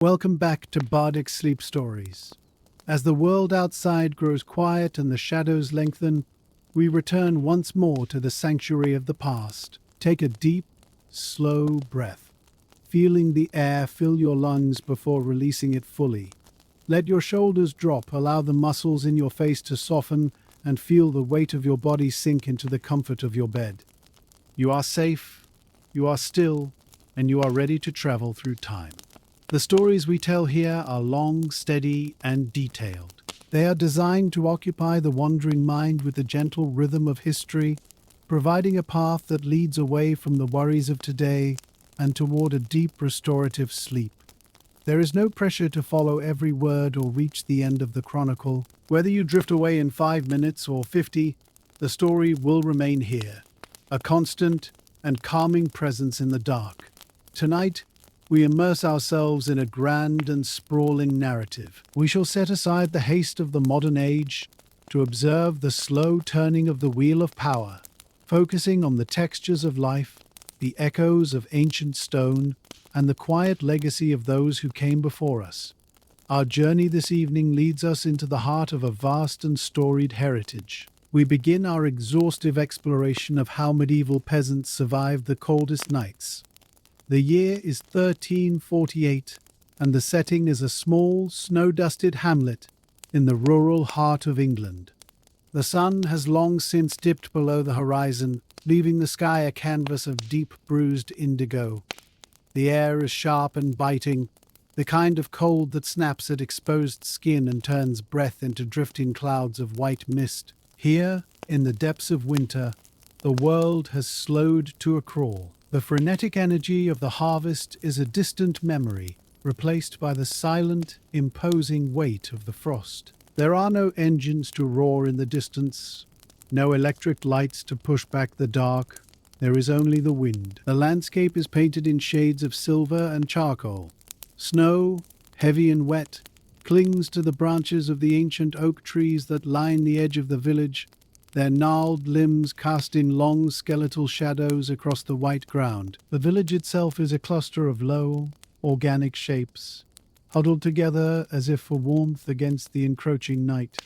Welcome back to Bardic Sleep Stories. As the world outside grows quiet and the shadows lengthen, we return once more to the sanctuary of the past. Take a deep, slow breath, feeling the air fill your lungs before releasing it fully. Let your shoulders drop, allow the muscles in your face to soften, and feel the weight of your body sink into the comfort of your bed. You are safe, you are still, and you are ready to travel through time. The stories we tell here are long, steady, and detailed. They are designed to occupy the wandering mind with the gentle rhythm of history, providing a path that leads away from the worries of today and toward a deep restorative sleep. There is no pressure to follow every word or reach the end of the chronicle. Whether you drift away in 5 minutes or 50, the story will remain here, a constant and calming presence in the dark. Tonight, we immerse ourselves in a grand and sprawling narrative. We shall set aside the haste of the modern age to observe the slow turning of the wheel of power, focusing on the textures of life, the echoes of ancient stone, and the quiet legacy of those who came before us. Our journey this evening leads us into the heart of a vast and storied heritage. We begin our exhaustive exploration of how medieval peasants survived the coldest nights. The year is 1348, and the setting is a small, snow-dusted hamlet in the rural heart of England. The sun has long since dipped below the horizon, leaving the sky a canvas of deep bruised indigo. The air is sharp and biting, the kind of cold that snaps at exposed skin and turns breath into drifting clouds of white mist. Here, in the depths of winter, the world has slowed to a crawl. The frenetic energy of the harvest is a distant memory, replaced by the silent, imposing weight of the frost. There are no engines to roar in the distance, no electric lights to push back the dark. There is only the wind. The landscape is painted in shades of silver and charcoal. Snow, heavy and wet, clings to the branches of the ancient oak trees that line the edge of the village, their gnarled limbs cast in long skeletal shadows across the white ground. The village itself is a cluster of low, organic shapes, huddled together as if for warmth against the encroaching night.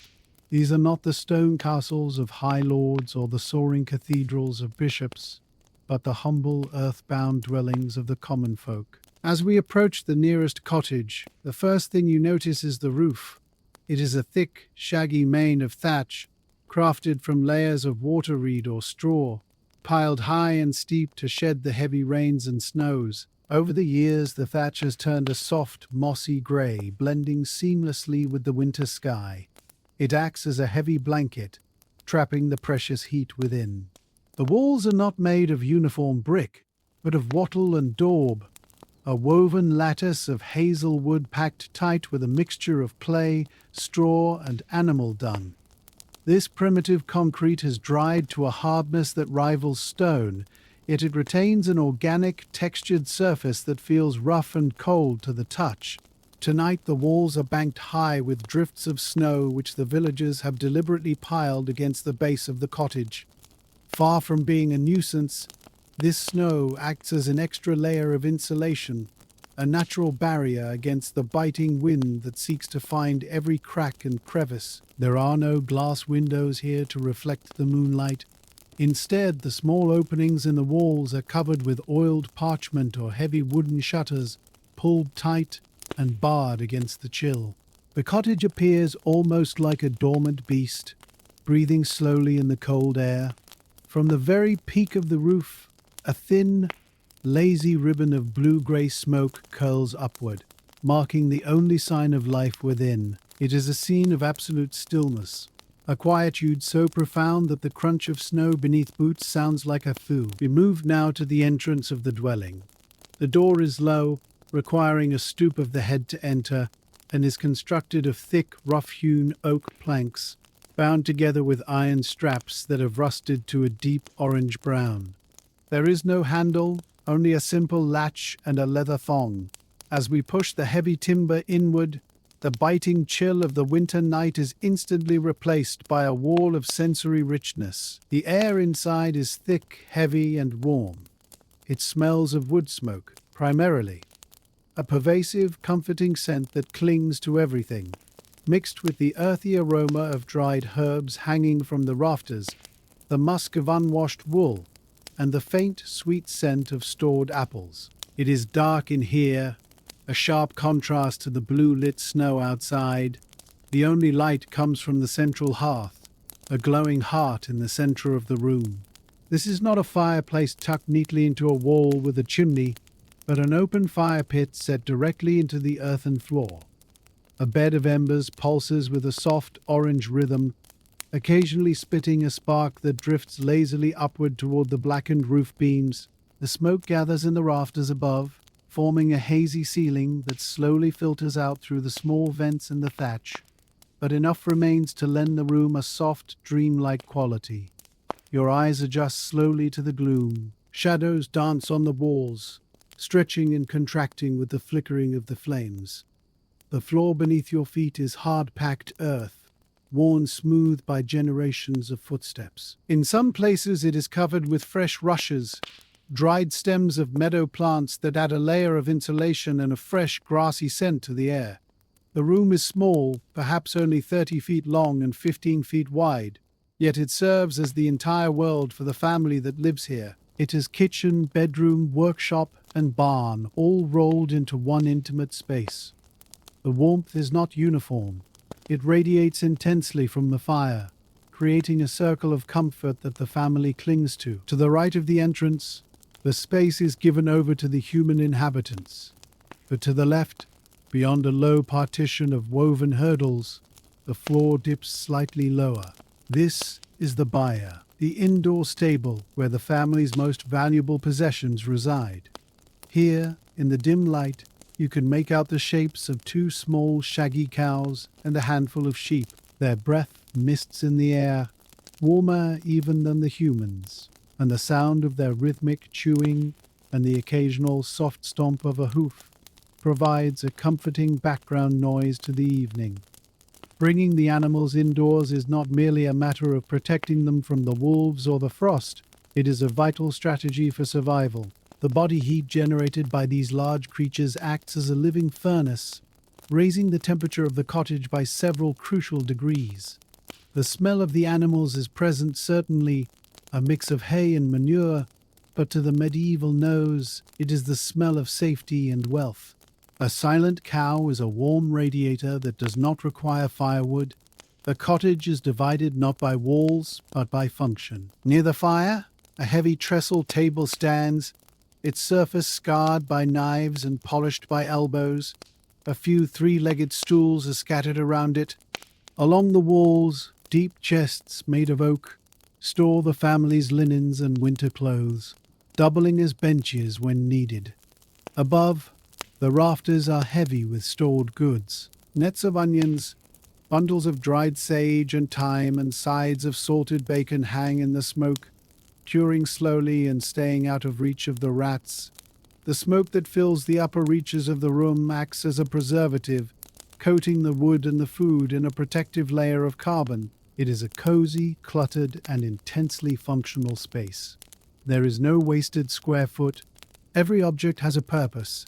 These are not the stone castles of high lords or the soaring cathedrals of bishops, but the humble, earth-bound dwellings of the common folk. As we approach the nearest cottage, the first thing you notice is the roof. It is a thick, shaggy mane of thatch, crafted from layers of water reed or straw, piled high and steep to shed the heavy rains and snows. Over the years, the thatch has turned a soft, mossy grey, blending seamlessly with the winter sky. It acts as a heavy blanket, trapping the precious heat within. The walls are not made of uniform brick, but of wattle and daub, a woven lattice of hazel wood packed tight with a mixture of clay, straw, and animal dung. This primitive concrete has dried to a hardness that rivals stone, yet it retains an organic, textured surface that feels rough and cold to the touch. Tonight the walls are banked high with drifts of snow which the villagers have deliberately piled against the base of the cottage. Far from being a nuisance, this snow acts as an extra layer of insulation, a natural barrier against the biting wind that seeks to find every crack and crevice. There are no glass windows here to reflect the moonlight. Instead, the small openings in the walls are covered with oiled parchment or heavy wooden shutters, pulled tight and barred against the chill. The cottage appears almost like a dormant beast, breathing slowly in the cold air. From the very peak of the roof, a thin, lazy ribbon of blue-grey smoke curls upward, marking the only sign of life within. It is a scene of absolute stillness, a quietude so profound that the crunch of snow beneath boots sounds like a thud. We move now to the entrance of the dwelling. The door is low, requiring a stoop of the head to enter, and is constructed of thick, rough-hewn oak planks, bound together with iron straps that have rusted to a deep orange brown. There is no handle, only a simple latch and a leather thong. As we push the heavy timber inward, the biting chill of the winter night is instantly replaced by a wall of sensory richness. The air inside is thick, heavy, and warm. It smells of woodsmoke, primarily, a pervasive, comforting scent that clings to everything. Mixed with the earthy aroma of dried herbs hanging from the rafters, the musk of unwashed wool, and the faint, sweet scent of stored apples. It is dark in here, a sharp contrast to the blue-lit snow outside. The only light comes from the central hearth, a glowing heart in the center of the room. This is not a fireplace tucked neatly into a wall with a chimney, but an open fire pit set directly into the earthen floor. A bed of embers pulses with a soft orange rhythm, occasionally spitting a spark that drifts lazily upward toward the blackened roof beams. The smoke gathers in the rafters above, forming a hazy ceiling that slowly filters out through the small vents in the thatch, but enough remains to lend the room a soft, dreamlike quality. Your eyes adjust slowly to the gloom. Shadows dance on the walls, stretching and contracting with the flickering of the flames. The floor beneath your feet is hard-packed earth, worn smooth by generations of footsteps. In some places it is covered with fresh rushes, dried stems of meadow plants that add a layer of insulation and a fresh, grassy scent to the air. The room is small, perhaps only 30 feet long and 15 feet wide, yet it serves as the entire world for the family that lives here. It is kitchen, bedroom, workshop, and barn, all rolled into one intimate space. The warmth is not uniform. It radiates intensely from the fire, creating a circle of comfort that the family clings to. To the right of the entrance, the space is given over to the human inhabitants. But to the left, beyond a low partition of woven hurdles, the floor dips slightly lower. This is the byre, the indoor stable where the family's most valuable possessions reside. Here, in the dim light, you can make out the shapes of two small, shaggy cows and a handful of sheep. Their breath mists in the air, warmer even than the humans, and the sound of their rhythmic chewing and the occasional soft stomp of a hoof provides a comforting background noise to the evening. Bringing the animals indoors is not merely a matter of protecting them from the wolves or the frost. It is a vital strategy for survival. The body heat generated by these large creatures acts as a living furnace, raising the temperature of the cottage by several crucial degrees. The smell of the animals is present, certainly a mix of hay and manure, but to the medieval nose, it is the smell of safety and wealth. A silent cow is a warm radiator that does not require firewood. The cottage is divided not by walls, but by function. Near the fire, a heavy trestle table stands, its surface scarred by knives and polished by elbows. A few three-legged stools are scattered around it. Along the walls, deep chests made of oak store the family's linens and winter clothes, doubling as benches when needed. Above, the rafters are heavy with stored goods. Nets of onions, bundles of dried sage and thyme, and sides of salted bacon hang in the smoke, curing slowly and staying out of reach of the rats. The smoke that fills the upper reaches of the room acts as a preservative, coating the wood and the food in a protective layer of carbon. It is a cozy, cluttered, and intensely functional space. There is no wasted square foot. Every object has a purpose,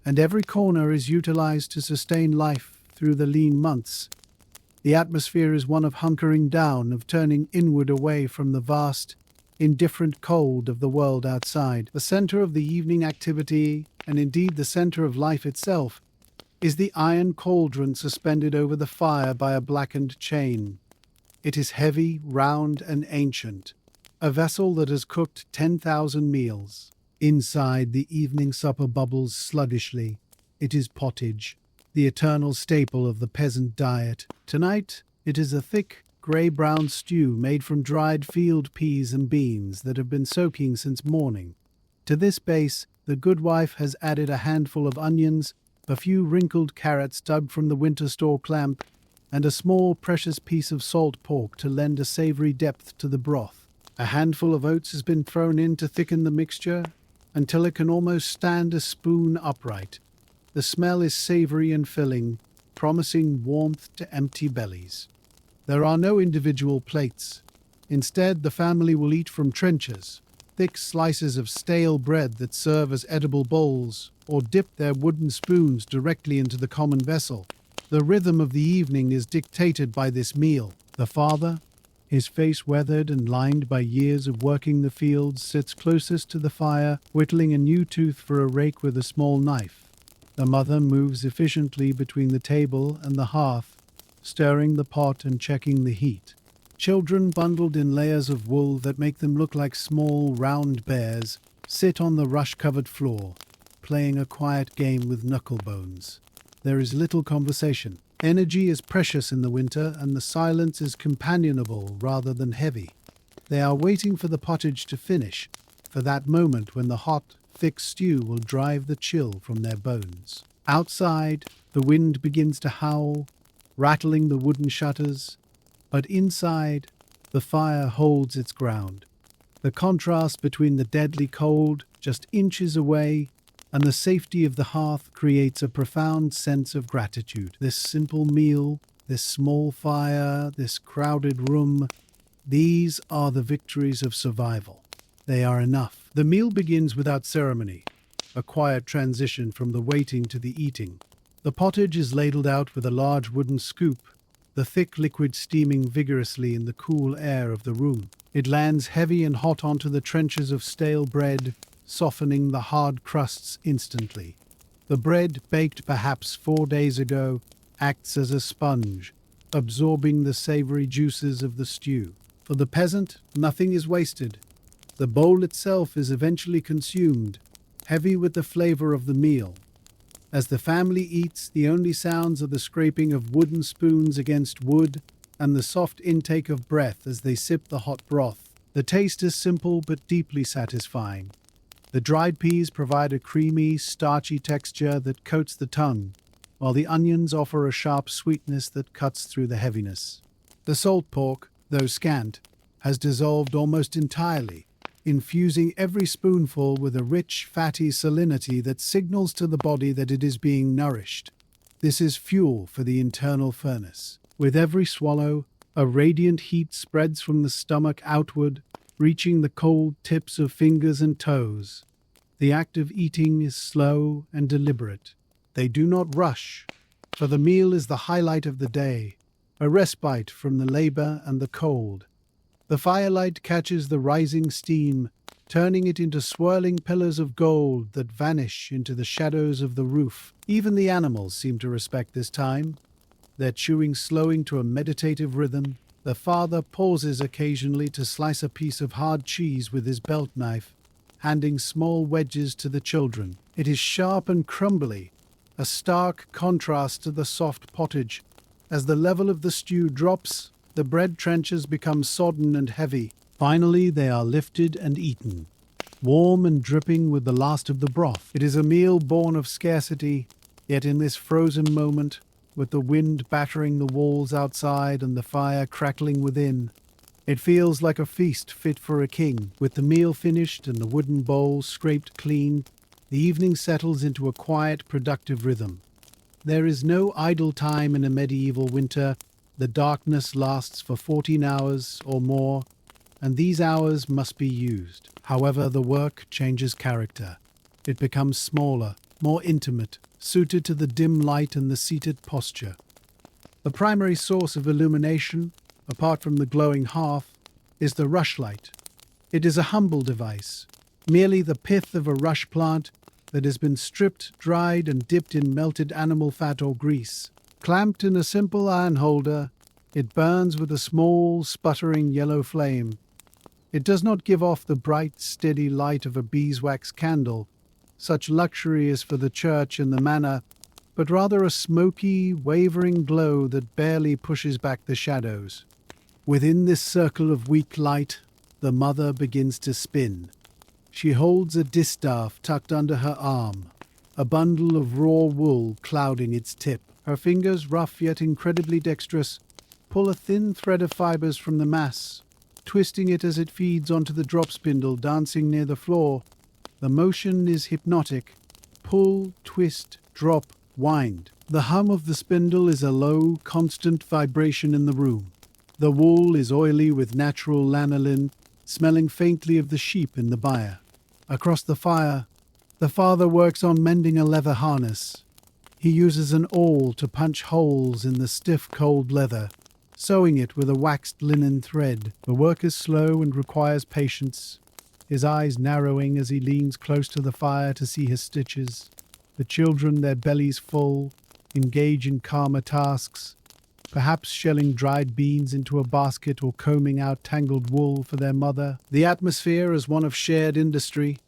and every corner is utilized to sustain life through the lean months. The atmosphere is one of hunkering down, of turning inward away from the vast, indifferent cold of the world outside. The center of the evening activity, and indeed the center of life itself, is the iron cauldron suspended over the fire by a blackened chain. It is heavy, round, and ancient, a vessel that has cooked 10,000 meals. Inside, the evening supper bubbles sluggishly. It is pottage, the eternal staple of the peasant diet. Tonight, it is a thick, grey-brown stew made from dried field peas and beans that have been soaking since morning. To this base, the good wife has added a handful of onions, a few wrinkled carrots dug from the winter store clamp, and a small precious piece of salt pork to lend a savoury depth to the broth. A handful of oats has been thrown in to thicken the mixture, until it can almost stand a spoon upright. The smell is savoury and filling, promising warmth to empty bellies. There are no individual plates. Instead, the family will eat from trenchers, thick slices of stale bread that serve as edible bowls. or dip their wooden spoons directly into the common vessel. The rhythm of the evening is dictated by this meal. The father, his face weathered and lined by years of working the fields, sits closest to the fire, whittling a new tooth for a rake with a small knife. The mother moves efficiently between the table and the hearth, stirring the pot and checking the heat. Children, bundled in layers of wool that make them look like small, round bears, sit on the rush-covered floor, playing a quiet game with knucklebones. There is little conversation. Energy is precious in the winter, and the silence is companionable rather than heavy. They are waiting for the pottage to finish, for that moment when the hot, thick stew will drive the chill from their bones. Outside, the wind begins to howl, rattling the wooden shutters, but inside, the fire holds its ground. The contrast between the deadly cold, just inches away, and the safety of the hearth creates a profound sense of gratitude. This simple meal, this small fire, this crowded room, these are the victories of survival. They are enough. The meal begins without ceremony, a quiet transition from the waiting to the eating. The pottage is ladled out with a large wooden scoop, the thick liquid steaming vigorously in the cool air of the room. It lands heavy and hot onto the trenches of stale bread, softening the hard crusts instantly. The bread, baked perhaps 4 days ago, acts as a sponge, absorbing the savory juices of the stew. For the peasant, nothing is wasted. The bowl itself is eventually consumed, heavy with the flavor of the meal. As the family eats, the only sounds are the scraping of wooden spoons against wood and the soft intake of breath as they sip the hot broth. The taste is simple but deeply satisfying. The dried peas provide a creamy, starchy texture that coats the tongue, while the onions offer a sharp sweetness that cuts through the heaviness. The salt pork, though scant, has dissolved almost entirely, infusing every spoonful with a rich, fatty salinity that signals to the body that it is being nourished. This is fuel for the internal furnace. With every swallow, a radiant heat spreads from the stomach outward, reaching the cold tips of fingers and toes. The act of eating is slow and deliberate. They do not rush, for the meal is the highlight of the day, a respite from the labor and the cold. The firelight catches the rising steam, turning it into swirling pillars of gold that vanish into the shadows of the roof. Even the animals seem to respect this time, their chewing slowing to a meditative rhythm. The father pauses occasionally to slice a piece of hard cheese with his belt knife, handing small wedges to the children. It is sharp and crumbly, a stark contrast to the soft pottage. As the level of the stew drops, the bread trenches become sodden and heavy. Finally, they are lifted and eaten, warm and dripping with the last of the broth. It is a meal born of scarcity, yet in this frozen moment, with the wind battering the walls outside and the fire crackling within, it feels like a feast fit for a king. With the meal finished and the wooden bowl scraped clean, the evening settles into a quiet, productive rhythm. There is no idle time in a medieval winter. The darkness lasts for 14 hours or more, and these hours must be used. However, the work changes character. It becomes smaller, more intimate, suited to the dim light and the seated posture. The primary source of illumination, apart from the glowing hearth, is the rushlight. It is a humble device, merely the pith of a rush plant that has been stripped, dried, and dipped in melted animal fat or grease. Clamped in a simple iron holder, it burns with a small, sputtering yellow flame. It does not give off the bright, steady light of a beeswax candle. Such luxury is for the church and the manor, but rather a smoky, wavering glow that barely pushes back the shadows. Within this circle of weak light, the mother begins to spin. She holds a distaff tucked under her arm, a bundle of raw wool clouding its tip. Her fingers, rough yet incredibly dexterous, pull a thin thread of fibers from the mass, twisting it as it feeds onto the drop spindle dancing near the floor. The motion is hypnotic. Pull, twist, drop, wind. The hum of the spindle is a low, constant vibration in the room. The wool is oily with natural lanolin, smelling faintly of the sheep in the byre. Across the fire, The father works on mending a leather harness. He uses an awl to punch holes in the stiff, cold leather, sewing it with a waxed linen thread. The work is slow and requires patience, his eyes narrowing as he leans close to the fire to see his stitches. The children, their bellies full, engage in calmer tasks, perhaps shelling dried beans into a basket or combing out tangled wool for their mother. The atmosphere is one of shared industry.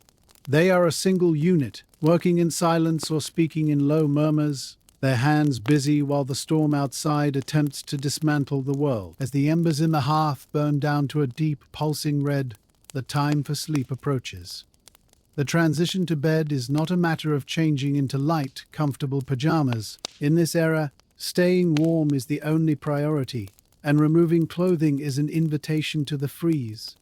They are a single unit, working in silence or speaking in low murmurs, their hands busy while the storm outside attempts to dismantle the world. As the embers in the hearth burn down to a deep, pulsing red, the time for sleep approaches. The transition to bed is not a matter of changing into light, comfortable pajamas. In this era, staying warm is the only priority, and removing clothing is an invitation to the freeze.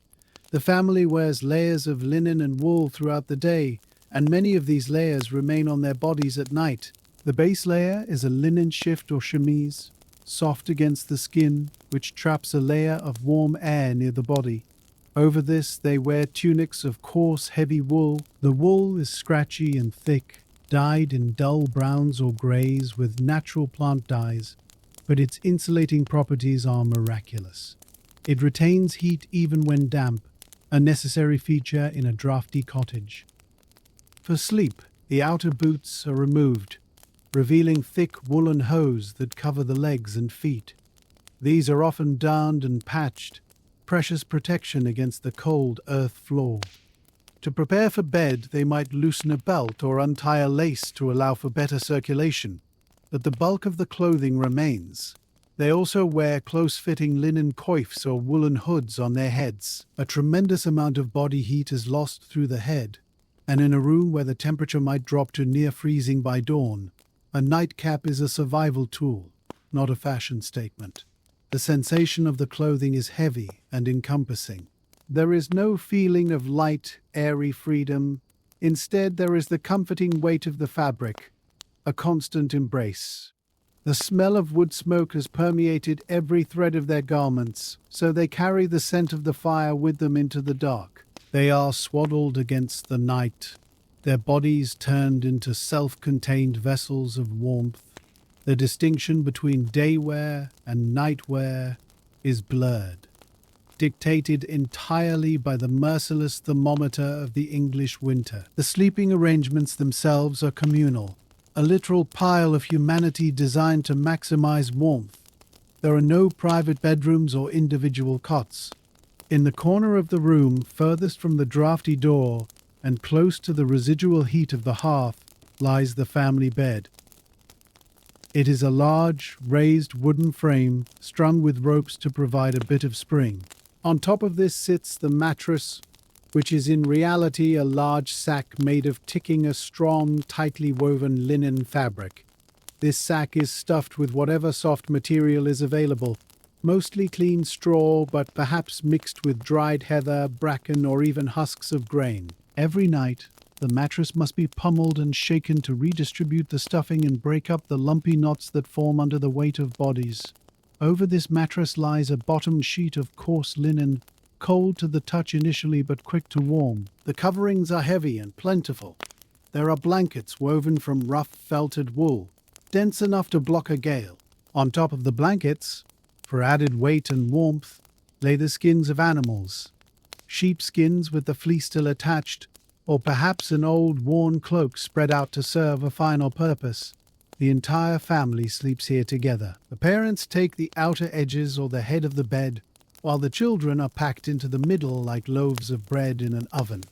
The family wears layers of linen and wool throughout the day, and many of these layers remain on their bodies at night. The base layer is a linen shift or chemise, soft against the skin, which traps a layer of warm air near the body. Over this, they wear tunics of coarse, heavy wool. The wool is scratchy and thick, dyed in dull browns or grays with natural plant dyes, but its insulating properties are miraculous. It retains heat even when damp, a necessary feature in a drafty cottage. For sleep, the outer boots are removed, revealing thick woolen hose that cover the legs and feet. These are often darned and patched, precious protection against the cold earth floor. To prepare for bed, they might loosen a belt or untie a lace to allow for better circulation, but the bulk of the clothing remains. They also wear close-fitting linen coifs or woolen hoods on their heads. A tremendous amount of body heat is lost through the head, and in a room where the temperature might drop to near freezing by dawn, a nightcap is a survival tool, not a fashion statement. The sensation of the clothing is heavy and encompassing. There is no feeling of light, airy freedom. Instead, there is the comforting weight of the fabric, a constant embrace. The smell of wood smoke has permeated every thread of their garments, so they carry the scent of the fire with them into the dark. They are swaddled against the night, their bodies turned into self-contained vessels of warmth. The distinction between daywear and nightwear is blurred, dictated entirely by the merciless thermometer of the English winter. The sleeping arrangements themselves are communal, a literal pile of humanity designed to maximize warmth. There are no private bedrooms or individual cots. In the corner of the room, furthest from the drafty door and close to the residual heat of the hearth, lies the family bed. It is a large, raised wooden frame strung with ropes to provide a bit of spring. On top of this sits the mattress, which is in reality a large sack made of ticking a strong, tightly woven linen fabric. This sack is stuffed with whatever soft material is available, mostly clean straw, but perhaps mixed with dried heather, bracken, or even husks of grain. Every night, the mattress must be pummeled and shaken to redistribute the stuffing and break up the lumpy knots that form under the weight of bodies. Over this mattress lies a bottomed sheet of coarse linen, cold to the touch initially but quick to warm. The coverings are heavy and plentiful. There are blankets woven from rough felted wool, dense enough to block a gale. On top of the blankets, for added weight and warmth, lay the skins of animals. Sheepskins with the fleece still attached, or perhaps an old worn cloak spread out to serve a final purpose. The entire family sleeps here together. The parents take the outer edges or the head of the bed, while the children are packed into the middle like loaves of bread in an oven.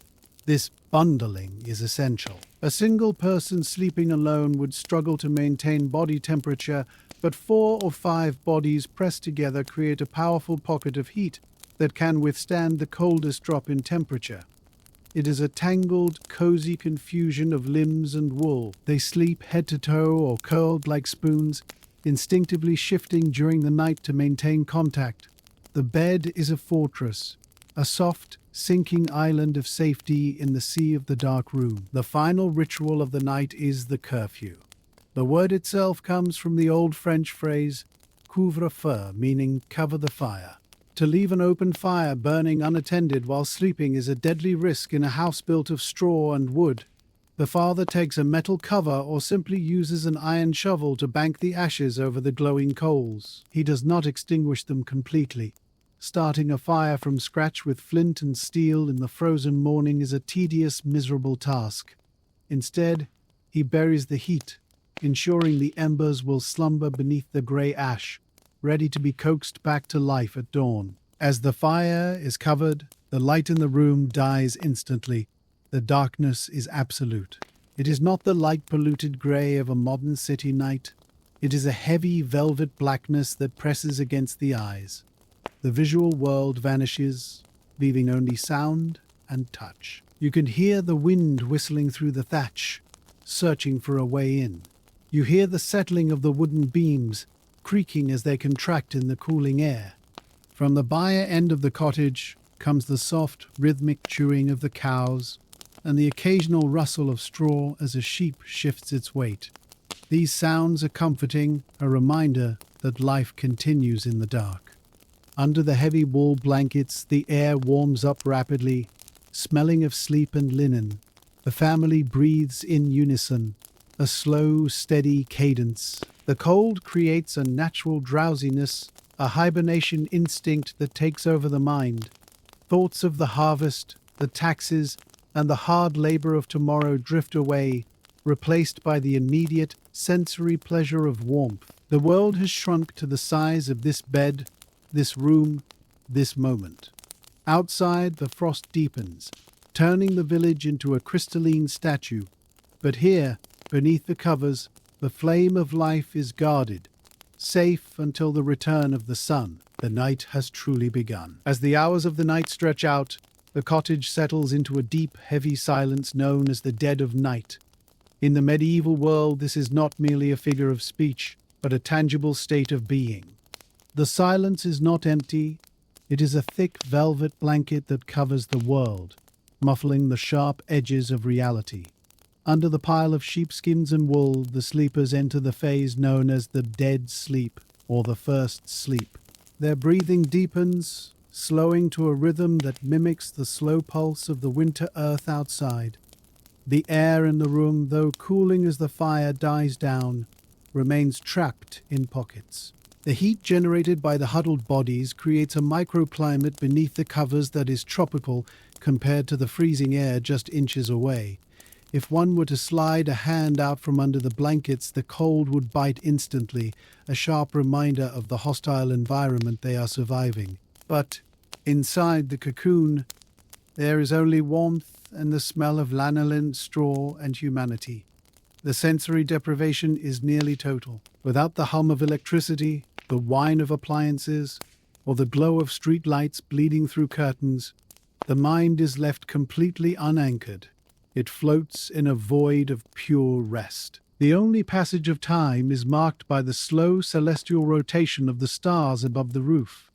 This bundling is essential. A single person sleeping alone would struggle to maintain body temperature, but 4 or 5 bodies pressed together create a powerful pocket of heat that can withstand the coldest drop in temperature. It is a tangled, cozy confusion of limbs and wool. They sleep head to toe or curled like spoons, instinctively shifting during the night to maintain contact. The bed is a fortress, a soft, sinking island of safety in the sea of the dark room. The final ritual of the night is the curfew. The word itself comes from the old French phrase, couvre-feu, meaning cover the fire. To leave an open fire burning unattended while sleeping is a deadly risk in a house built of straw and wood. The father takes a metal cover or simply uses an iron shovel to bank the ashes over the glowing coals. He does not extinguish them completely. Starting a fire from scratch with flint and steel in the frozen morning is a tedious, miserable task. Instead, he buries the heat, ensuring the embers will slumber beneath the grey ash, ready to be coaxed back to life at dawn. As the fire is covered, the light in the room dies instantly. The darkness is absolute. It is not the light-polluted grey of a modern city night. It is a heavy velvet blackness that presses against the eyes. The visual world vanishes, leaving only sound and touch. You can hear the wind whistling through the thatch, searching for a way in. You hear the settling of the wooden beams, creaking as they contract in the cooling air. From the byre end of the cottage comes the soft, rhythmic chewing of the cows, and the occasional rustle of straw as a sheep shifts its weight. These sounds are comforting, a reminder that life continues in the dark. Under the heavy wool blankets, the air warms up rapidly, smelling of sleep and linen. The family breathes in unison, a slow, steady cadence. The cold creates a natural drowsiness, a hibernation instinct that takes over the mind. Thoughts of the harvest, the taxes, and the hard labor of tomorrow drift away, replaced by the immediate sensory pleasure of warmth. The world has shrunk to the size of this bed, this room, this moment. Outside, the frost deepens, turning the village into a crystalline statue. But here, beneath the covers, the flame of life is guarded, safe until the return of the sun. The night has truly begun. As the hours of the night stretch out, the cottage settles into a deep, heavy silence known as the dead of night. In the medieval world, this is not merely a figure of speech, but a tangible state of being. The silence is not empty. It is a thick velvet blanket that covers the world, muffling the sharp edges of reality. Under the pile of sheepskins and wool, the sleepers enter the phase known as the dead sleep, or the first sleep. Their breathing deepens, slowing to a rhythm that mimics the slow pulse of the winter earth outside. The air in the room, though cooling as the fire dies down, remains trapped in pockets. The heat generated by the huddled bodies creates a microclimate beneath the covers that is tropical compared to the freezing air just inches away. If one were to slide a hand out from under the blankets, the cold would bite instantly, a sharp reminder of the hostile environment they are surviving. But inside the cocoon, there is only warmth and the smell of lanolin, straw, and humanity. The sensory deprivation is nearly total. Without the hum of electricity, the whine of appliances, or the glow of street lights bleeding through curtains, the mind is left completely unanchored. It floats in a void of pure rest. The only passage of time is marked by the slow celestial rotation of the stars above the roof,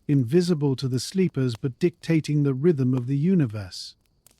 invisible to the sleepers but dictating the rhythm of the universe.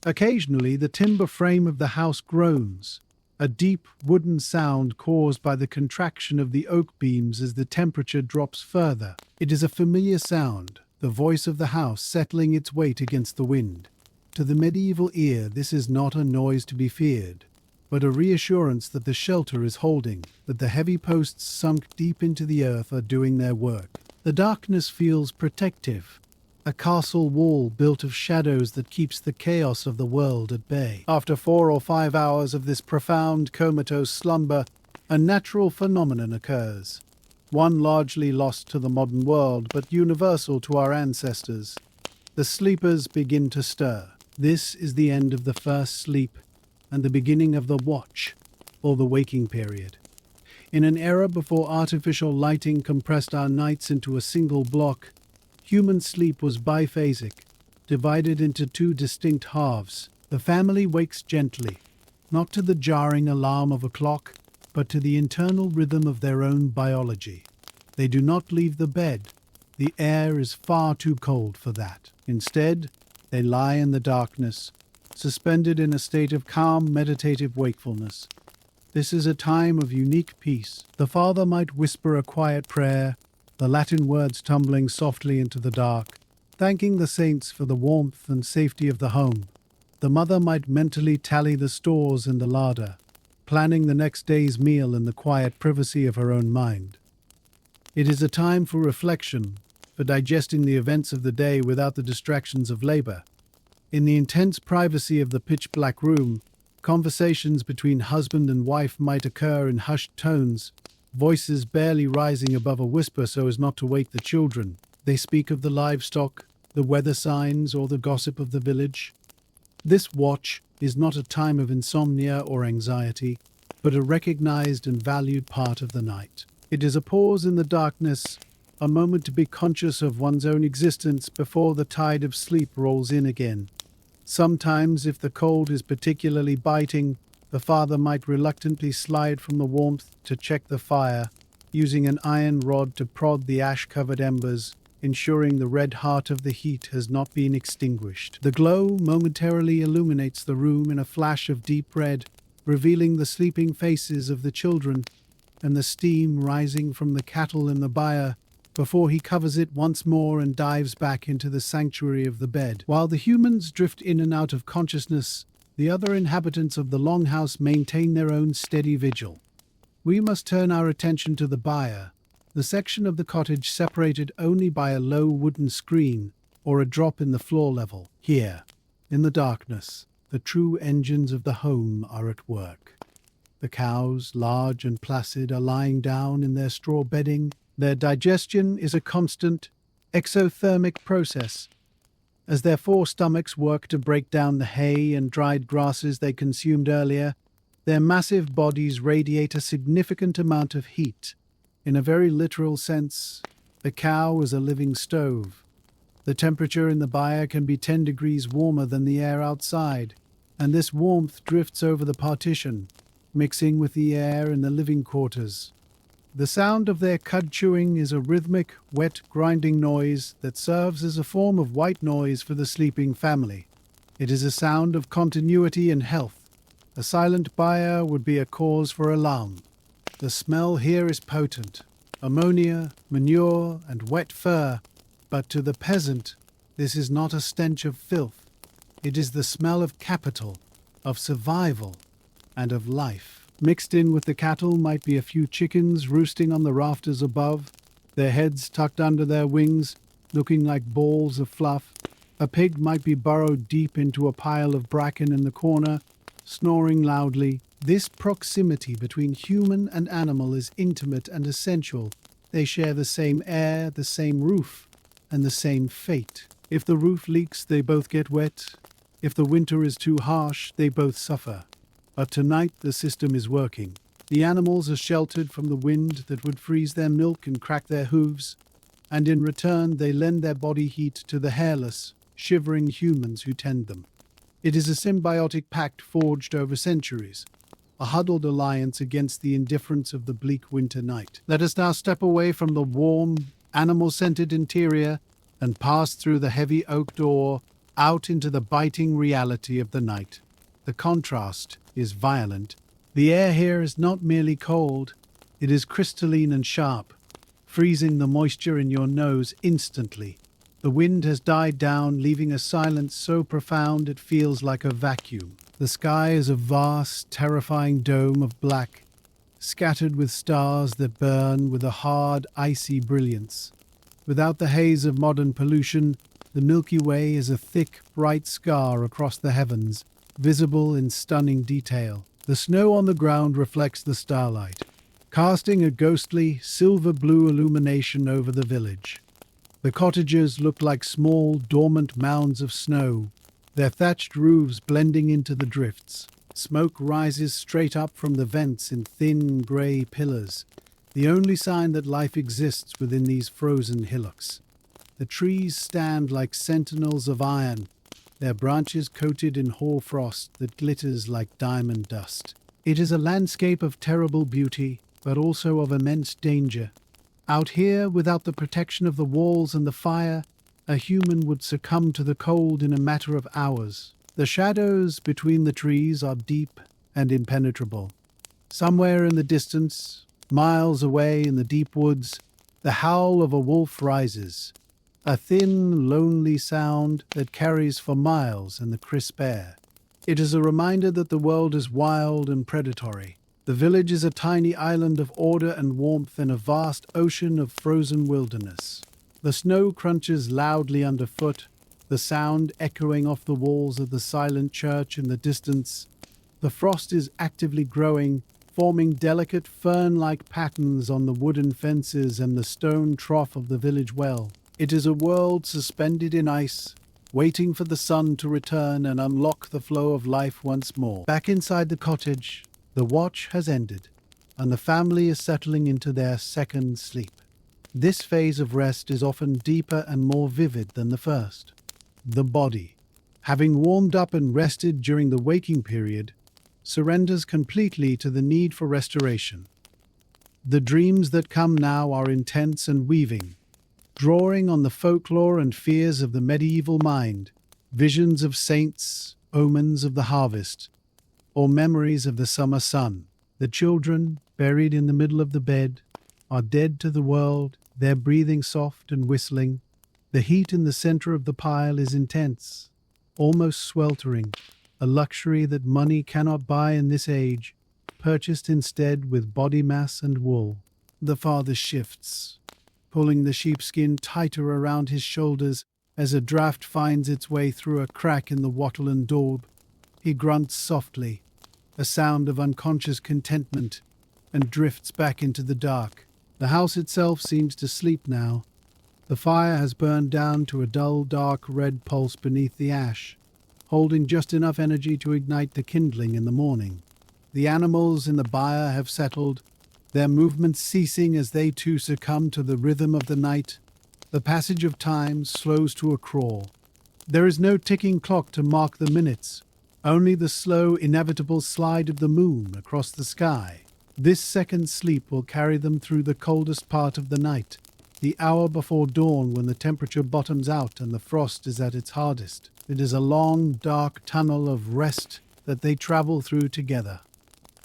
Occasionally, the timber frame of the house groans, a deep wooden sound caused by the contraction of the oak beams as the temperature drops further. It is a familiar sound, the voice of the house settling its weight against the wind. To the medieval ear, this is not a noise to be feared, but a reassurance that the shelter is holding, that the heavy posts sunk deep into the earth are doing their work. The darkness feels protective, a castle wall built of shadows that keeps the chaos of the world at bay. After 4 or 5 hours of this profound, comatose slumber, a natural phenomenon occurs, one largely lost to the modern world, but universal to our ancestors. The sleepers begin to stir. This is the end of the first sleep and the beginning of the watch, or the waking period. In an era before artificial lighting compressed our nights into a single block, human sleep was biphasic, divided into 2 distinct halves. The family wakes gently, not to the jarring alarm of a clock, but to the internal rhythm of their own biology. They do not leave the bed. The air is far too cold for that. Instead, they lie in the darkness, suspended in a state of calm, meditative wakefulness. This is a time of unique peace. The father might whisper a quiet prayer, the Latin words tumbling softly into the dark, thanking the saints for the warmth and safety of the home. The mother might mentally tally the stores in the larder, planning the next day's meal in the quiet privacy of her own mind. It is a time for reflection, for digesting the events of the day without the distractions of labor. In the intense privacy of the pitch-black room, conversations between husband and wife might occur in hushed tones, voices barely rising above a whisper so as not to wake the children. They speak of the livestock, the weather signs, or the gossip of the village. This watch is not a time of insomnia or anxiety, but a recognized and valued part of the night. It is a pause in the darkness, a moment to be conscious of one's own existence before the tide of sleep rolls in again. Sometimes, if the cold is particularly biting, the father might reluctantly slide from the warmth to check the fire, using an iron rod to prod the ash-covered embers, ensuring the red heart of the heat has not been extinguished. The glow momentarily illuminates the room in a flash of deep red, revealing the sleeping faces of the children and the steam rising from the cattle in the byre before he covers it once more and dives back into the sanctuary of the bed. While the humans drift in and out of consciousness, the other inhabitants of the longhouse maintain their own steady vigil. We must turn our attention to the byre, the section of the cottage separated only by a low wooden screen or a drop in the floor level. Here, in the darkness, the true engines of the home are at work. The cows, large and placid, are lying down in their straw bedding. Their digestion is a constant, exothermic process, as their forestomachs work to break down the hay and dried grasses they consumed earlier. Their massive bodies radiate a significant amount of heat. In a very literal sense, the cow is a living stove. The temperature in the byre can be 10 degrees warmer than the air outside, and this warmth drifts over the partition, mixing with the air in the living quarters. The sound of their cud chewing is a rhythmic, wet, grinding noise that serves as a form of white noise for the sleeping family. It is a sound of continuity and health. A silent byre would be a cause for alarm. The smell here is potent, ammonia, manure, and wet fur, but to the peasant, this is not a stench of filth. It is the smell of capital, of survival, and of life. Mixed in with the cattle might be a few chickens roosting on the rafters above, their heads tucked under their wings, looking like balls of fluff. A pig might be burrowed deep into a pile of bracken in the corner, snoring loudly. This proximity between human and animal is intimate and essential. They share the same air, the same roof, and the same fate. If the roof leaks, they both get wet. If the winter is too harsh, they both suffer. But tonight the system is working. The animals are sheltered from the wind that would freeze their milk and crack their hooves, and in return they lend their body heat to the hairless, shivering humans who tend them. It is a symbiotic pact forged over centuries, a huddled alliance against the indifference of the bleak winter night. Let us now step away from the warm, animal-scented interior and pass through the heavy oak door out into the biting reality of the night. The contrast is violent. The air here is not merely cold, it is crystalline and sharp, freezing the moisture in your nose instantly. The wind has died down, leaving a silence so profound it feels like a vacuum. The sky is a vast, terrifying dome of black, scattered with stars that burn with a hard, icy brilliance. Without the haze of modern pollution, the Milky Way is a thick, bright scar across the heavens, visible in stunning detail. The snow on the ground reflects the starlight, casting a ghostly, silver-blue illumination over the village. The cottages look like small, dormant mounds of snow, their thatched roofs blending into the drifts. Smoke rises straight up from the vents in thin, grey pillars, the only sign that life exists within these frozen hillocks. The trees stand like sentinels of iron, their branches coated in hoarfrost that glitters like diamond dust. It is a landscape of terrible beauty, but also of immense danger. Out here, without the protection of the walls and the fire, a human would succumb to the cold in a matter of hours. The shadows between the trees are deep and impenetrable. Somewhere in the distance, miles away in the deep woods, the howl of a wolf rises, a thin, lonely sound that carries for miles in the crisp air. It is a reminder that the world is wild and predatory. The village is a tiny island of order and warmth in a vast ocean of frozen wilderness. The snow crunches loudly underfoot, the sound echoing off the walls of the silent church in the distance. The frost is actively growing, forming delicate fern-like patterns on the wooden fences and the stone trough of the village well. It is a world suspended in ice, waiting for the sun to return and unlock the flow of life once more. Back inside the cottage, the watch has ended, and the family is settling into their second sleep. This phase of rest is often deeper and more vivid than the first. The body, having warmed up and rested during the waking period, surrenders completely to the need for restoration. The dreams that come now are intense and weaving, drawing on the folklore and fears of the medieval mind, visions of saints, omens of the harvest, or memories of the summer sun. The children, buried in the middle of the bed, are dead to the world, their breathing soft and whistling. The heat in the center of the pile is intense, almost sweltering, a luxury that money cannot buy in this age, purchased instead with body mass and wool. The father shifts, pulling the sheepskin tighter around his shoulders as a draft finds its way through a crack in the wattle and daub. He grunts softly, a sound of unconscious contentment, and drifts back into the dark. The house itself seems to sleep now. The fire has burned down to a dull, dark red pulse beneath the ash, holding just enough energy to ignite the kindling in the morning. The animals in the byre have settled, their movements ceasing as they too succumb to the rhythm of the night. The passage of time slows to a crawl. There is no ticking clock to mark the minutes, only the slow, inevitable slide of the moon across the sky. This second sleep will carry them through the coldest part of the night, the hour before dawn when the temperature bottoms out and the frost is at its hardest. It is a long, dark tunnel of rest that they travel through together.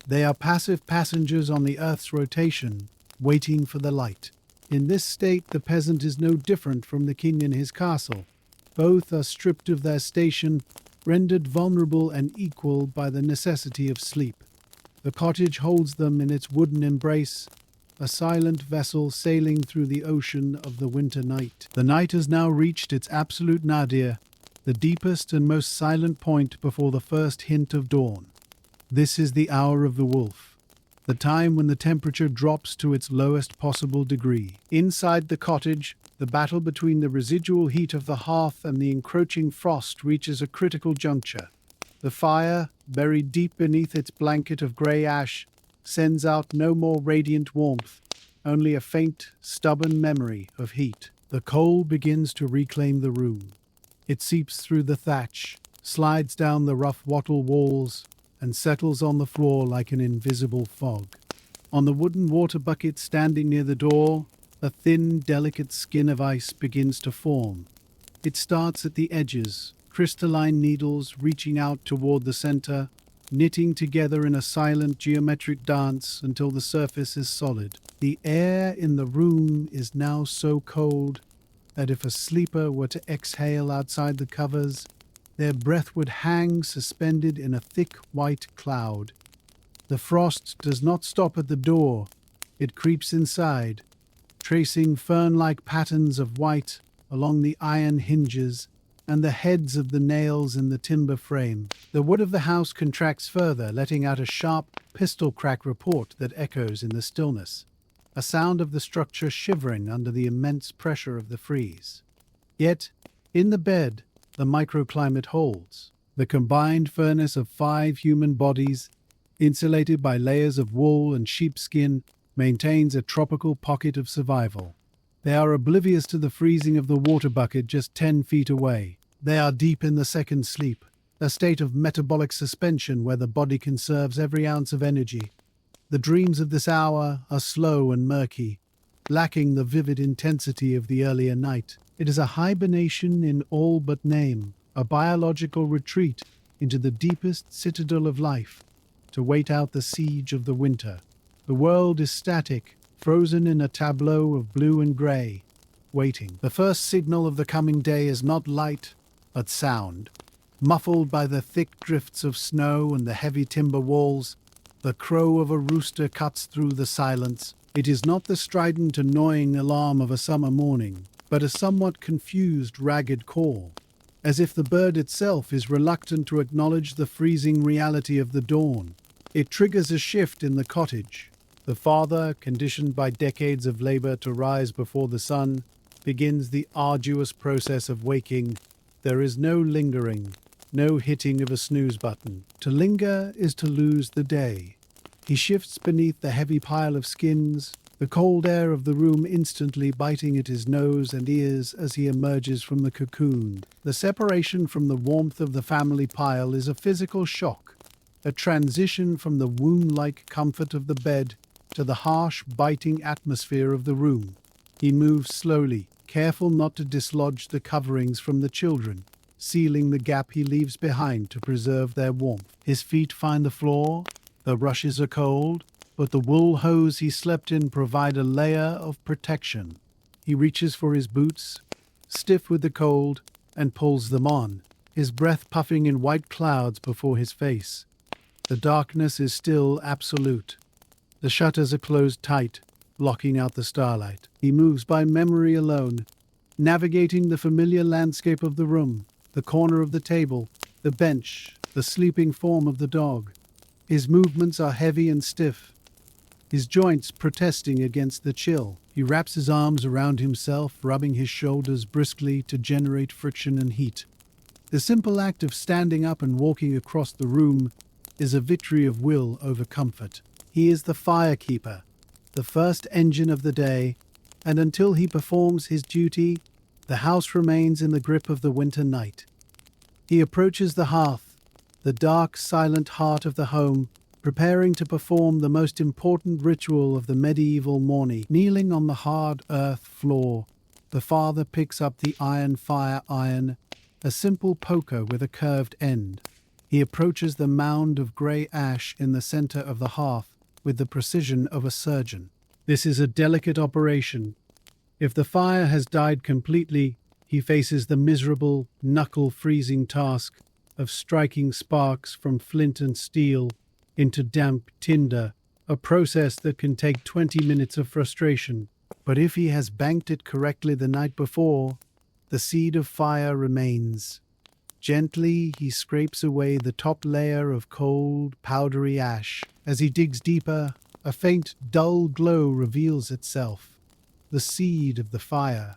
They are passive passengers on the earth's rotation, waiting for the light. In this state, the peasant is no different from the king in his castle. Both are stripped of their station, rendered vulnerable and equal by the necessity of sleep. The cottage holds them in its wooden embrace, a silent vessel sailing through the ocean of the winter night. The night has now reached its absolute nadir, the deepest and most silent point before the first hint of dawn. This is the hour of the wolf, the time when the temperature drops to its lowest possible degree. Inside the cottage, the battle between the residual heat of the hearth and the encroaching frost reaches a critical juncture. The fire, buried deep beneath its blanket of grey ash, sends out no more radiant warmth, only a faint, stubborn memory of heat. The coal begins to reclaim the room. It seeps through the thatch, slides down the rough wattle walls, and settles on the floor like an invisible fog. On the wooden water bucket standing near the door, a thin, delicate skin of ice begins to form. It starts at the edges, crystalline needles reaching out toward the center, knitting together in a silent geometric dance until the surface is solid. The air in the room is now so cold that if a sleeper were to exhale outside the covers, their breath would hang suspended in a thick white cloud. The frost does not stop at the door. It creeps inside, tracing fern-like patterns of white along the iron hinges and the heads of the nails in the timber frame. The wood of the house contracts further, letting out a sharp pistol crack report that echoes in the stillness, a sound of the structure shivering under the immense pressure of the freeze. Yet, in the bed, the microclimate holds. The combined furnace of 5 human bodies, insulated by layers of wool and sheepskin, maintains a tropical pocket of survival. They are oblivious to the freezing of the water bucket just 10 feet away. They are deep in the second sleep, a state of metabolic suspension where the body conserves every ounce of energy. The dreams of this hour are slow and murky, lacking the vivid intensity of the earlier night. It is a hibernation in all but name, a biological retreat into the deepest citadel of life, to wait out the siege of the winter. The world is static, frozen in a tableau of blue and grey, waiting. The first signal of the coming day is not light, but sound. Muffled by the thick drifts of snow and the heavy timber walls, the crow of a rooster cuts through the silence. It is not the strident, annoying alarm of a summer morning, but a somewhat confused, ragged call, as if the bird itself is reluctant to acknowledge the freezing reality of the dawn. It triggers a shift in the cottage. The father, conditioned by decades of labor to rise before the sun, begins the arduous process of waking. There is no lingering, no hitting of a snooze button. To linger is to lose the day. He shifts beneath the heavy pile of skins, the cold air of the room instantly biting at his nose and ears as he emerges from the cocoon. The separation from the warmth of the family pile is a physical shock, a transition from the womb-like comfort of the bed to the harsh, biting atmosphere of the room. He moves slowly, careful not to dislodge the coverings from the children, sealing the gap he leaves behind to preserve their warmth. His feet find the floor, the rushes are cold, but the wool hose he slept in provide a layer of protection. He reaches for his boots, stiff with the cold, and pulls them on, his breath puffing in white clouds before his face. The darkness is still absolute. The shutters are closed tight, blocking out the starlight. He moves by memory alone, navigating the familiar landscape of the room, the corner of the table, the bench, the sleeping form of the dog. His movements are heavy and stiff, his joints protesting against the chill. He wraps his arms around himself, rubbing his shoulders briskly to generate friction and heat. The simple act of standing up and walking across the room is a victory of will over comfort. He is the firekeeper, the first engine of the day, and until he performs his duty, the house remains in the grip of the winter night. He approaches the hearth, the dark, silent heart of the home, preparing to perform the most important ritual of the medieval morning. Kneeling on the hard earth floor, the father picks up the fire iron, a simple poker with a curved end. He approaches the mound of grey ash in the center of the hearth with the precision of a surgeon. This is a delicate operation. If the fire has died completely, he faces the miserable, knuckle-freezing task of striking sparks from flint and steel into damp tinder, a process that can take 20 minutes of frustration. But if he has banked it correctly the night before, the seed of fire remains. Gently, he scrapes away the top layer of cold, powdery ash. As he digs deeper, a faint, dull glow reveals itself. The seed of the fire,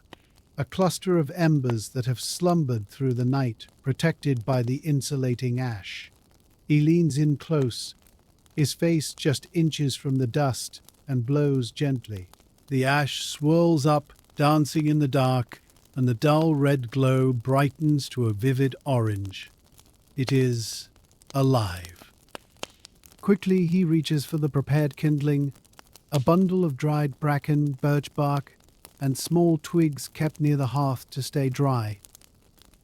a cluster of embers that have slumbered through the night, protected by the insulating ash. He leans in close, his face just inches from the dust, and blows gently. The ash swirls up, dancing in the dark, and the dull red glow brightens to a vivid orange. It is alive. Quickly he reaches for the prepared kindling, a bundle of dried bracken, birch bark, and small twigs kept near the hearth to stay dry.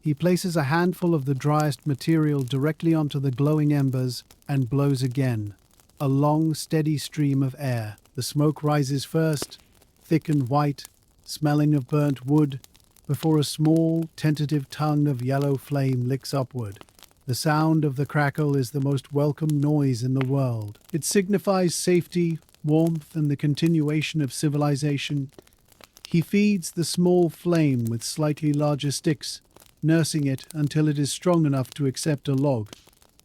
He places a handful of the driest material directly onto the glowing embers and blows again. A long, steady stream of air. The smoke rises first, thick and white, smelling of burnt wood, before a small, tentative tongue of yellow flame licks upward. The sound of the crackle is the most welcome noise in the world. It signifies safety, warmth, and the continuation of civilization. He feeds the small flame with slightly larger sticks, nursing it until it is strong enough to accept a log.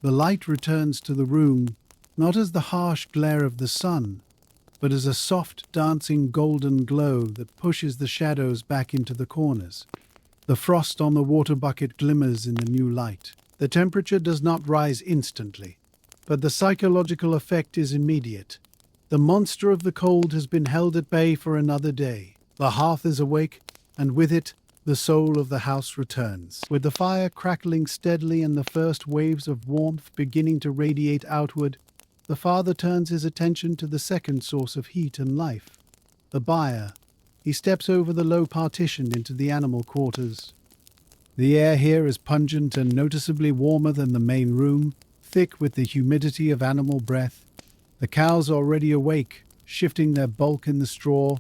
The light returns to the room, not as the harsh glare of the sun, but as a soft, dancing golden glow that pushes the shadows back into the corners. The frost on the water bucket glimmers in the new light. The temperature does not rise instantly, but the psychological effect is immediate. The monster of the cold has been held at bay for another day. The hearth is awake, and with it, the soul of the house returns. With the fire crackling steadily and the first waves of warmth beginning to radiate outward, the father turns his attention to the second source of heat and life, the byre. He steps over the low partition into the animal quarters. The air here is pungent and noticeably warmer than the main room, thick with the humidity of animal breath. The cows are already awake, shifting their bulk in the straw,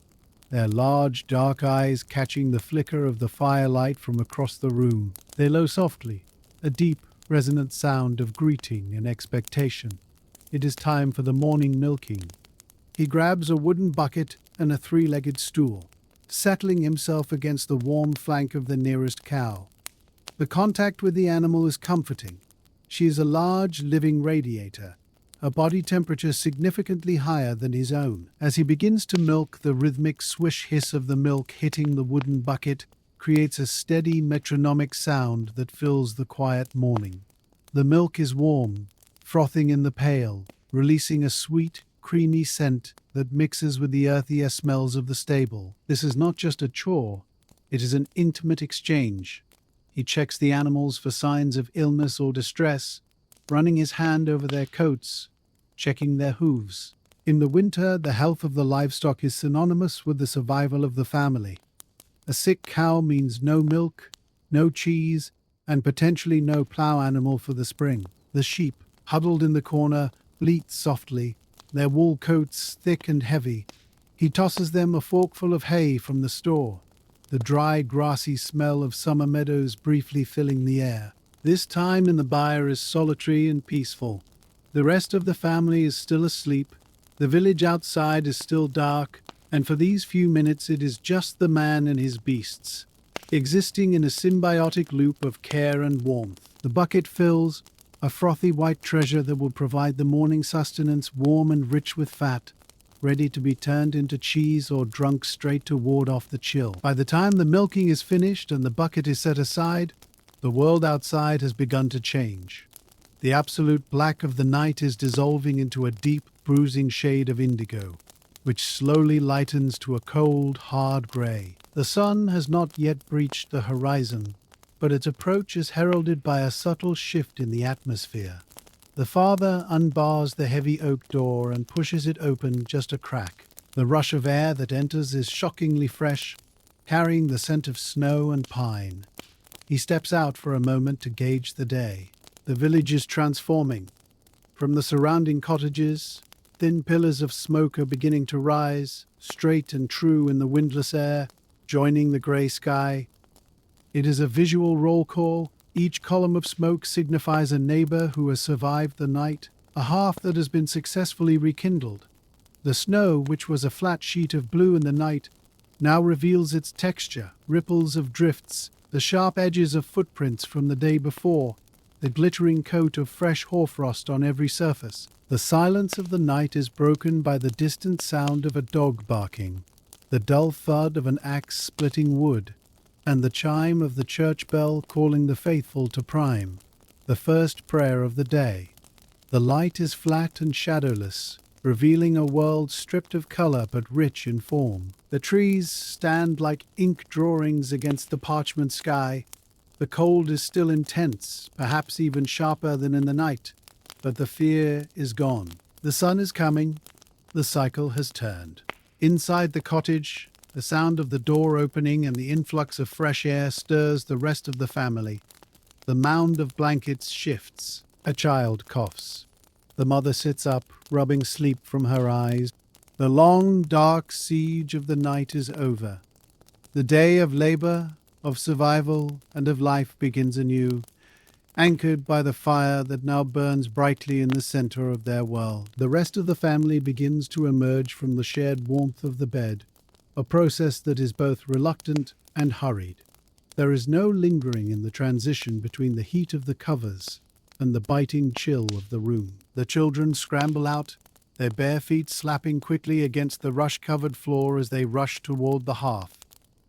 their large dark eyes catching the flicker of the firelight from across the room. They low softly, a deep, resonant sound of greeting and expectation. It is time for the morning milking. He grabs a wooden bucket and a three-legged stool, settling himself against the warm flank of the nearest cow. The contact with the animal is comforting. She is a large, living radiator, her body temperature significantly higher than his own. As he begins to milk, the rhythmic swish hiss of the milk hitting the wooden bucket creates a steady metronomic sound that fills the quiet morning. The milk is warm, frothing in the pail, releasing a sweet, creamy scent that mixes with the earthier smells of the stable. This is not just a chore, it is an intimate exchange. He checks the animals for signs of illness or distress, running his hand over their coats, checking their hooves. In the winter, the health of the livestock is synonymous with the survival of the family. A sick cow means no milk, no cheese, and potentially no plow animal for the spring. The sheep, huddled in the corner, bleat softly, their wool coats thick and heavy. He tosses them a forkful of hay from the store, the dry, grassy smell of summer meadows briefly filling the air. This time in the byre is solitary and peaceful. The rest of the family is still asleep, the village outside is still dark, and for these few minutes it is just the man and his beasts, existing in a symbiotic loop of care and warmth. The bucket fills, a frothy white treasure that will provide the morning sustenance, warm and rich with fat, ready to be turned into cheese or drunk straight to ward off the chill. By the time the milking is finished and the bucket is set aside, the world outside has begun to change. The absolute black of the night is dissolving into a deep, bruising shade of indigo, which slowly lightens to a cold, hard grey. The sun has not yet breached the horizon, but its approach is heralded by a subtle shift in the atmosphere. The father unbars the heavy oak door and pushes it open just a crack. The rush of air that enters is shockingly fresh, carrying the scent of snow and pine. He steps out for a moment to gauge the day. The village is transforming. From the surrounding cottages, thin pillars of smoke are beginning to rise, straight and true in the windless air, joining the grey sky. It is a visual roll call. Each column of smoke signifies a neighbour who has survived the night, a hearth that has been successfully rekindled. The snow, which was a flat sheet of blue in the night, now reveals its texture, ripples of drifts, the sharp edges of footprints from the day before, the glittering coat of fresh hoarfrost on every surface. The silence of the night is broken by the distant sound of a dog barking, the dull thud of an axe splitting wood, and the chime of the church bell calling the faithful to prime, the first prayer of the day. The light is flat and shadowless, revealing a world stripped of color but rich in form. The trees stand like ink drawings against the parchment sky. The cold is still intense, perhaps even sharper than in the night, but the fear is gone. The sun is coming. The cycle has turned. Inside the cottage, the sound of the door opening and the influx of fresh air stirs the rest of the family. The mound of blankets shifts. A child coughs. The mother sits up, rubbing sleep from her eyes. The long, dark siege of the night is over. The day of labor, of survival, and of life begins anew, anchored by the fire that now burns brightly in the center of their world. The rest of the family begins to emerge from the shared warmth of the bed, a process that is both reluctant and hurried. There is no lingering in the transition between the heat of the covers and the biting chill of the room. The children scramble out, their bare feet slapping quickly against the rush-covered floor as they rush toward the hearth.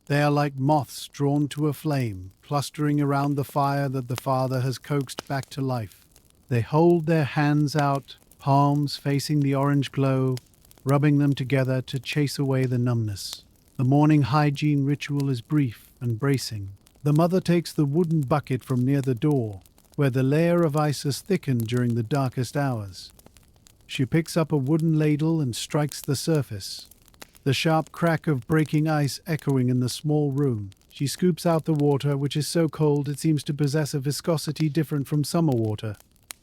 They are like moths drawn to a flame, clustering around the fire that the father has coaxed back to life. They hold their hands out, palms facing the orange glow, rubbing them together to chase away the numbness. The morning hygiene ritual is brief and bracing. The mother takes the wooden bucket from near the door, where the layer of ice has thickened during the darkest hours. She picks up a wooden ladle and strikes the surface, the sharp crack of breaking ice echoing in the small room. She scoops out the water, which is so cold it seems to possess a viscosity different from summer water.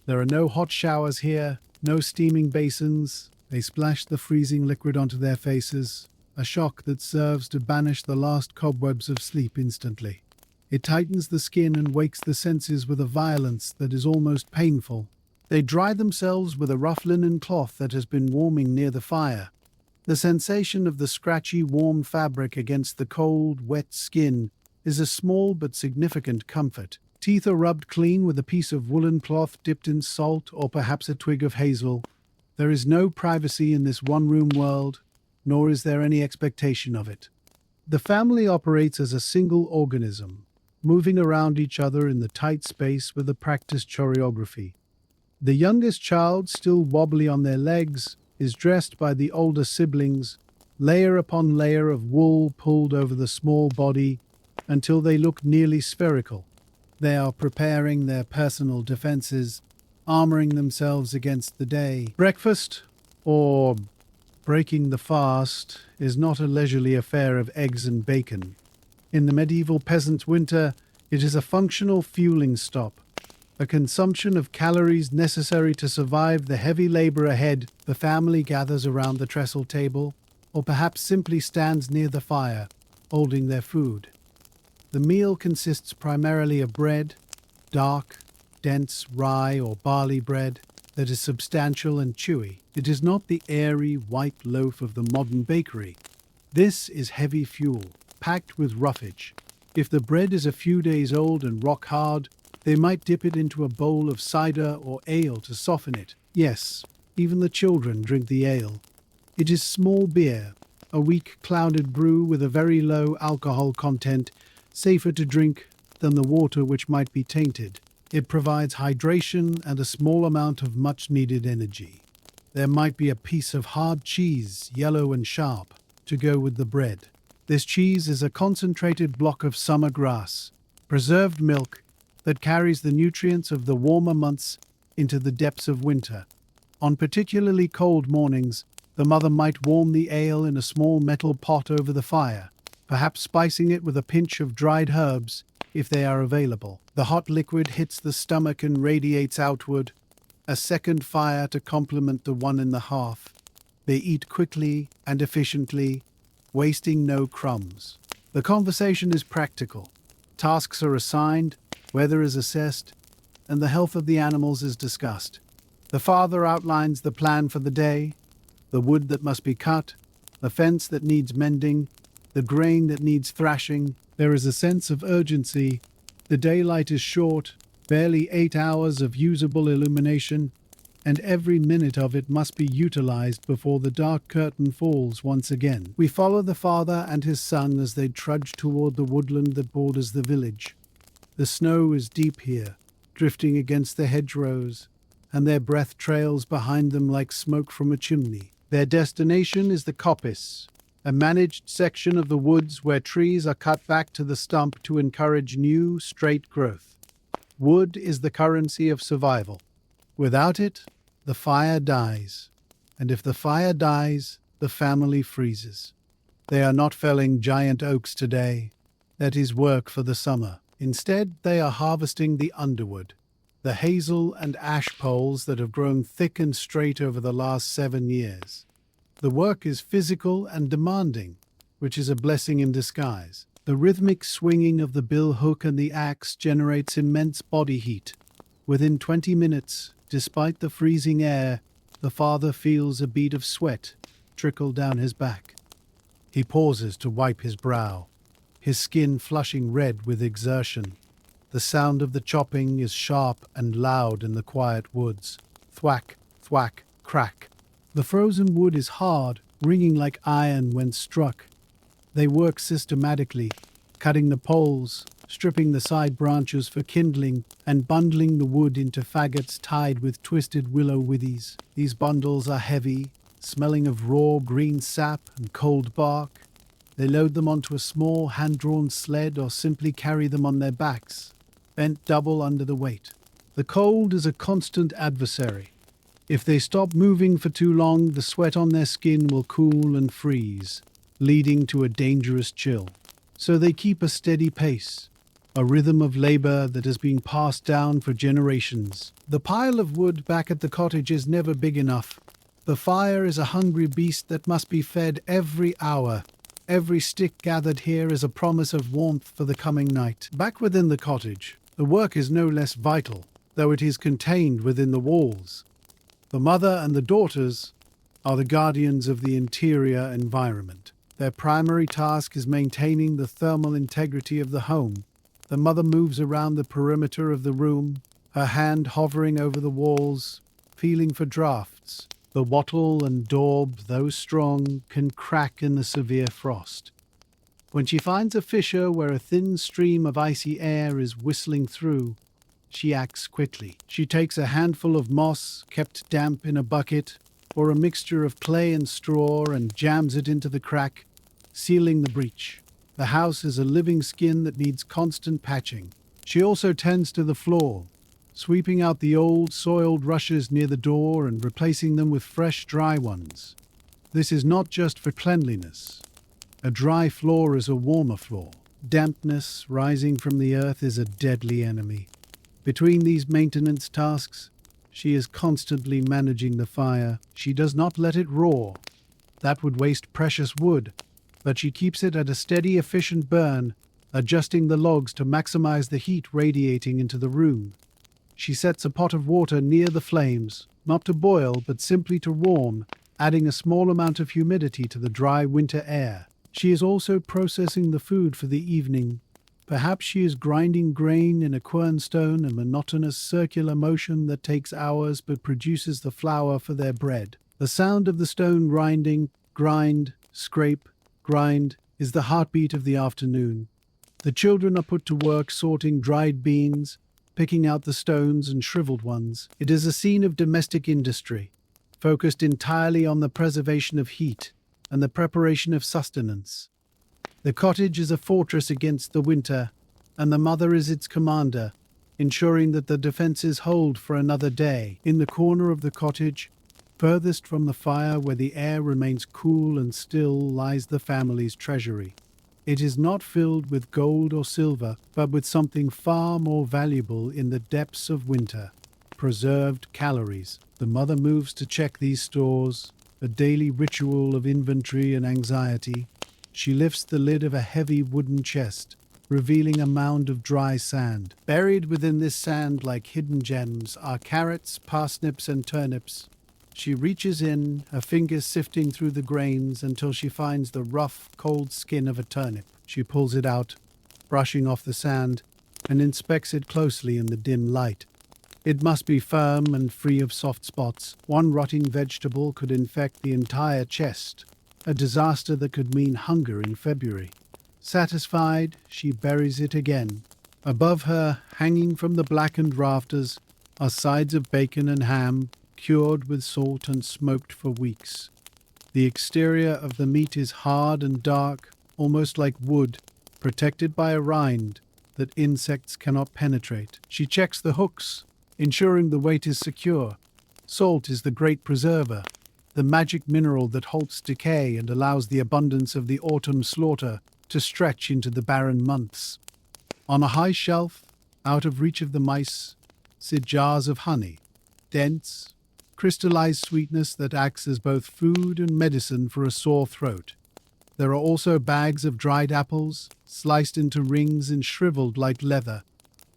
There are no hot showers here, no steaming basins. They splash the freezing liquid onto their faces, a shock that serves to banish the last cobwebs of sleep instantly. It tightens the skin and wakes the senses with a violence that is almost painful. They dry themselves with a rough linen cloth that has been warming near the fire. The sensation of the scratchy, warm fabric against the cold, wet skin is a small but significant comfort. Teeth are rubbed clean with a piece of woolen cloth dipped in salt or perhaps a twig of hazel. There is no privacy in this one-room world, nor is there any expectation of it. The family operates as a single organism, moving around each other in the tight space with a practiced choreography. The youngest child, still wobbly on their legs, is dressed by the older siblings, layer upon layer of wool pulled over the small body until they look nearly spherical. They are preparing their personal defenses, armoring themselves against the day. Breakfast, or breaking the fast, is not a leisurely affair of eggs and bacon. In the medieval peasant winter, it is a functional fueling stop, a consumption of calories necessary to survive the heavy labor ahead. The family gathers around the trestle table, or perhaps simply stands near the fire, holding their food. The meal consists primarily of bread, dark, dense rye or barley bread that is substantial and chewy. It is not the airy, white loaf of the modern bakery. This is heavy fuel, packed with roughage. If the bread is a few days old and rock hard, they might dip it into a bowl of cider or ale to soften it. Yes, even the children drink the ale. It is small beer, a weak clouded brew with a very low alcohol content, safer to drink than the water which might be tainted. It provides hydration and a small amount of much-needed energy. There might be a piece of hard cheese, yellow and sharp, to go with the bread. This cheese is a concentrated block of summer grass, preserved milk that carries the nutrients of the warmer months into the depths of winter. On particularly cold mornings, the mother might warm the ale in a small metal pot over the fire, perhaps spicing it with a pinch of dried herbs if they are available. The hot liquid hits the stomach and radiates outward, a second fire to complement the one in the hearth. They eat quickly and efficiently, wasting no crumbs. The conversation is practical. Tasks are assigned, weather is assessed, and the health of the animals is discussed. The father outlines the plan for the day, the wood that must be cut, the fence that needs mending, the grain that needs thrashing. There is a sense of urgency. The daylight is short, barely 8 hours of usable illumination, and every minute of it must be utilized before the dark curtain falls once again. We follow the father and his son as they trudge toward the woodland that borders the village. The snow is deep here, drifting against the hedgerows, and their breath trails behind them like smoke from a chimney. Their destination is the coppice, a managed section of the woods where trees are cut back to the stump to encourage new, straight growth. Wood is the currency of survival. Without it, the fire dies, and if the fire dies, the family freezes. They are not felling giant oaks today. That is work for the summer. Instead, they are harvesting the underwood, the hazel and ash poles that have grown thick and straight over the last 7 years. The work is physical and demanding, which is a blessing in disguise. The rhythmic swinging of the bill hook and the axe generates immense body heat. Within 20 minutes, despite the freezing air, the father feels a bead of sweat trickle down his back. He pauses to wipe his brow, his skin flushing red with exertion. The sound of the chopping is sharp and loud in the quiet woods. Thwack, thwack, crack. The frozen wood is hard, ringing like iron when struck. They work systematically, cutting the poles, stripping the side branches for kindling, and bundling the wood into faggots tied with twisted willow withies. These bundles are heavy, smelling of raw green sap and cold bark. They load them onto a small hand-drawn sled or simply carry them on their backs, bent double under the weight. The cold is a constant adversary. If they stop moving for too long, the sweat on their skin will cool and freeze, leading to a dangerous chill. So they keep a steady pace, a rhythm of labor that has been passed down for generations. The pile of wood back at the cottage is never big enough. The fire is a hungry beast that must be fed every hour. Every stick gathered here is a promise of warmth for the coming night. Back within the cottage, the work is no less vital, though it is contained within the walls. The mother and the daughters are the guardians of the interior environment. Their primary task is maintaining the thermal integrity of the home. The mother moves around the perimeter of the room, her hand hovering over the walls, feeling for drafts. The wattle and daub, though strong, can crack in the severe frost. When she finds a fissure where a thin stream of icy air is whistling through, she acts quickly. She takes a handful of moss, kept damp in a bucket, or a mixture of clay and straw and jams it into the crack, sealing the breach. The house is a living skin that needs constant patching. She also tends to the floor, sweeping out the old, soiled rushes near the door and replacing them with fresh, dry ones. This is not just for cleanliness. A dry floor is a warmer floor. Dampness rising from the earth is a deadly enemy. Between these maintenance tasks, she is constantly managing the fire. She does not let it roar. That would waste precious wood, but she keeps it at a steady, efficient burn, adjusting the logs to maximize the heat radiating into the room. She sets a pot of water near the flames, not to boil, but simply to warm, adding a small amount of humidity to the dry winter air. She is also processing the food for the evening. Perhaps she is grinding grain in a quernstone, a monotonous circular motion that takes hours but produces the flour for their bread. The sound of the stone grinding, grind, scrape, grind, is the heartbeat of the afternoon. The children are put to work sorting dried beans, picking out the stones and shriveled ones. It is a scene of domestic industry, focused entirely on the preservation of heat and the preparation of sustenance. The cottage is a fortress against the winter, and the mother is its commander, ensuring that the defenses hold for another day. In the corner of the cottage, furthest from the fire where the air remains cool and still, lies the family's treasury. It is not filled with gold or silver, but with something far more valuable in the depths of winter: preserved calories. The mother moves to check these stores, a daily ritual of inventory and anxiety. She lifts the lid of a heavy wooden chest, revealing a mound of dry sand. Buried within this sand like hidden gems are carrots, parsnips, and turnips. She reaches in, her fingers sifting through the grains until she finds the rough, cold skin of a turnip. She pulls it out, brushing off the sand, and inspects it closely in the dim light. It must be firm and free of soft spots. One rotting vegetable could infect the entire chest, a disaster that could mean hunger in February. Satisfied, she buries it again. Above her, hanging from the blackened rafters, are sides of bacon and ham, cured with salt and smoked for weeks. The exterior of the meat is hard and dark, almost like wood, protected by a rind that insects cannot penetrate. She checks the hooks, ensuring the weight is secure. Salt is the great preserver, the magic mineral that halts decay and allows the abundance of the autumn slaughter to stretch into the barren months. On a high shelf, out of reach of the mice, sit jars of honey, dense, crystallized sweetness that acts as both food and medicine for a sore throat. There are also bags of dried apples, sliced into rings and shriveled like leather,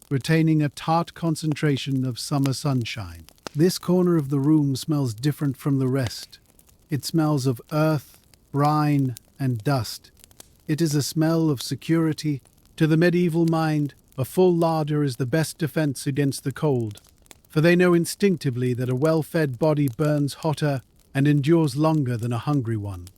retaining a tart concentration of summer sunshine. This corner of the room smells different from the rest. It smells of earth, brine, and dust. It is a smell of security. To the medieval mind, a full larder is the best defense against the cold, for they know instinctively that a well-fed body burns hotter and endures longer than a hungry one.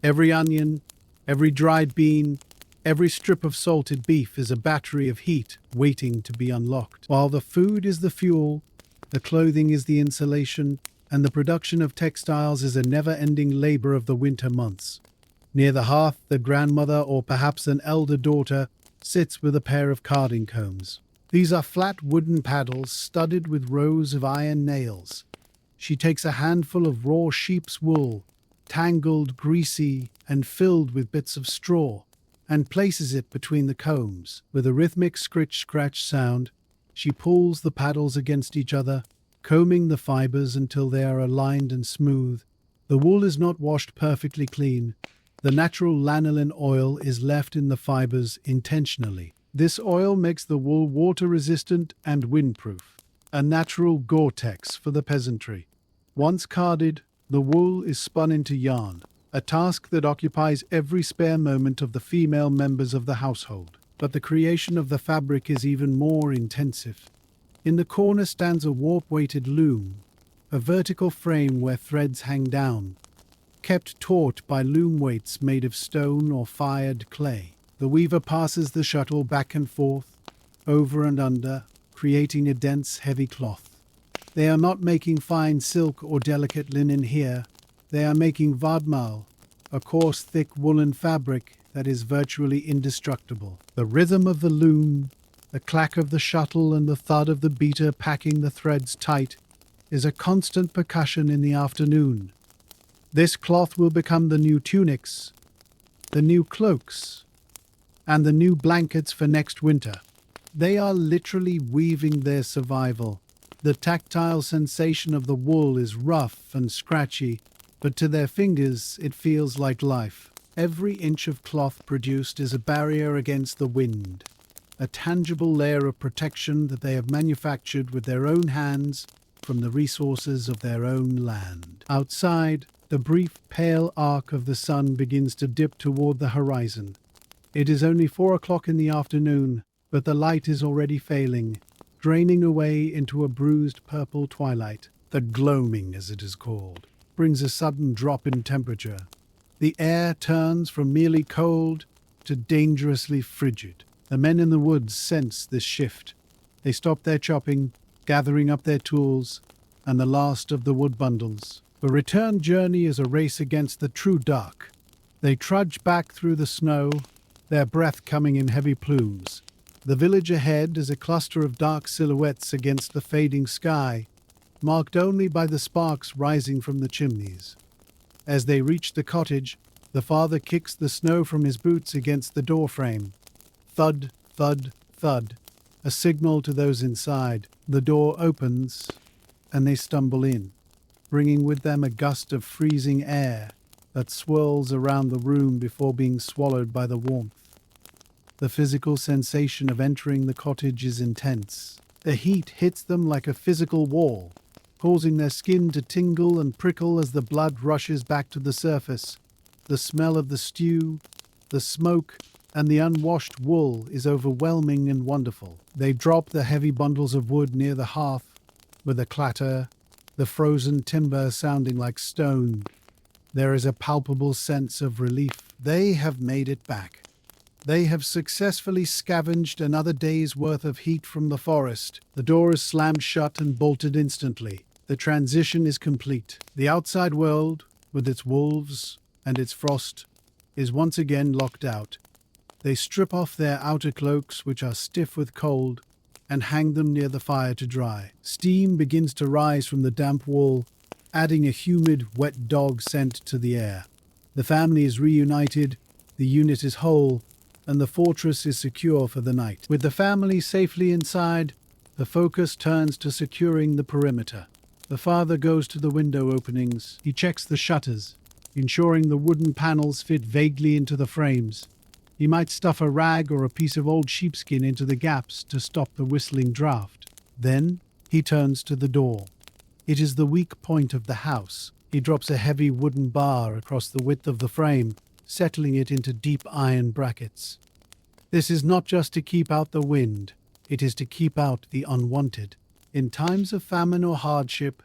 Every onion, every dried bean, every strip of salted beef is a battery of heat waiting to be unlocked. While the food is the fuel, the clothing is the insulation, and the production of textiles is a never-ending labor of the winter months. Near the hearth, the grandmother, or perhaps an elder daughter, sits with a pair of carding combs. These are flat wooden paddles studded with rows of iron nails. She takes a handful of raw sheep's wool, tangled, greasy, and filled with bits of straw, and places it between the combs. With a rhythmic scritch-scratch sound, she pulls the paddles against each other, combing the fibers until they are aligned and smooth. The wool is not washed perfectly clean. The natural lanolin oil is left in the fibers intentionally. This oil makes the wool water-resistant and windproof, a natural Gore-Tex for the peasantry. Once carded, the wool is spun into yarn, a task that occupies every spare moment of the female members of the household. But the creation of the fabric is even more intensive. In the corner stands a warp-weighted loom, a vertical frame where threads hang down, kept taut by loom weights made of stone or fired clay. The weaver passes the shuttle back and forth, over and under, creating a dense, heavy cloth. They are not making fine silk or delicate linen here. They are making vadmal, a coarse, thick woolen fabric that is virtually indestructible. The rhythm of the loom, the clack of the shuttle and the thud of the beater packing the threads tight is a constant percussion in the afternoon. This cloth will become the new tunics, the new cloaks, and the new blankets for next winter. They are literally weaving their survival. The tactile sensation of the wool is rough and scratchy, but to their fingers it feels like life. Every inch of cloth produced is a barrier against the wind, a tangible layer of protection that they have manufactured with their own hands from the resources of their own land. Outside, the brief pale arc of the sun begins to dip toward the horizon. It is only 4 o'clock in the afternoon, but the light is already failing, draining away into a bruised purple twilight. The gloaming, as it is called, brings a sudden drop in temperature. The air turns from merely cold to dangerously frigid. The men in the woods sense this shift. They stop their chopping, gathering up their tools and the last of the wood bundles. The return journey is a race against the true dark. They trudge back through the snow, their breath coming in heavy plumes. The village ahead is a cluster of dark silhouettes against the fading sky, marked only by the sparks rising from the chimneys. As they reach the cottage, the father kicks the snow from his boots against the doorframe. Thud, thud, thud, a signal to those inside. The door opens, and they stumble in, bringing with them a gust of freezing air that swirls around the room before being swallowed by the warmth. The physical sensation of entering the cottage is intense. The heat hits them like a physical wall, causing their skin to tingle and prickle as the blood rushes back to the surface. The smell of the stew, the smoke, and the unwashed wool is overwhelming and wonderful. They drop the heavy bundles of wood near the hearth with a clatter, the frozen timber sounding like stone. There is a palpable sense of relief. They have made it back. They have successfully scavenged another day's worth of heat from the forest. The door is slammed shut and bolted instantly. The transition is complete. The outside world, with its wolves and its frost, is once again locked out. They strip off their outer cloaks, which are stiff with cold, and hang them near the fire to dry. Steam begins to rise from the damp wool, adding a humid, wet dog scent to the air. The family is reunited, the unit is whole, and the fortress is secure for the night. With the family safely inside, the focus turns to securing the perimeter. The father goes to the window openings. He checks the shutters, ensuring the wooden panels fit vaguely into the frames. He might stuff a rag or a piece of old sheepskin into the gaps to stop the whistling draft. Then he turns to the door. It is the weak point of the house. He drops a heavy wooden bar across the width of the frame, settling it into deep iron brackets. This is not just to keep out the wind, it is to keep out the unwanted. In times of famine or hardship,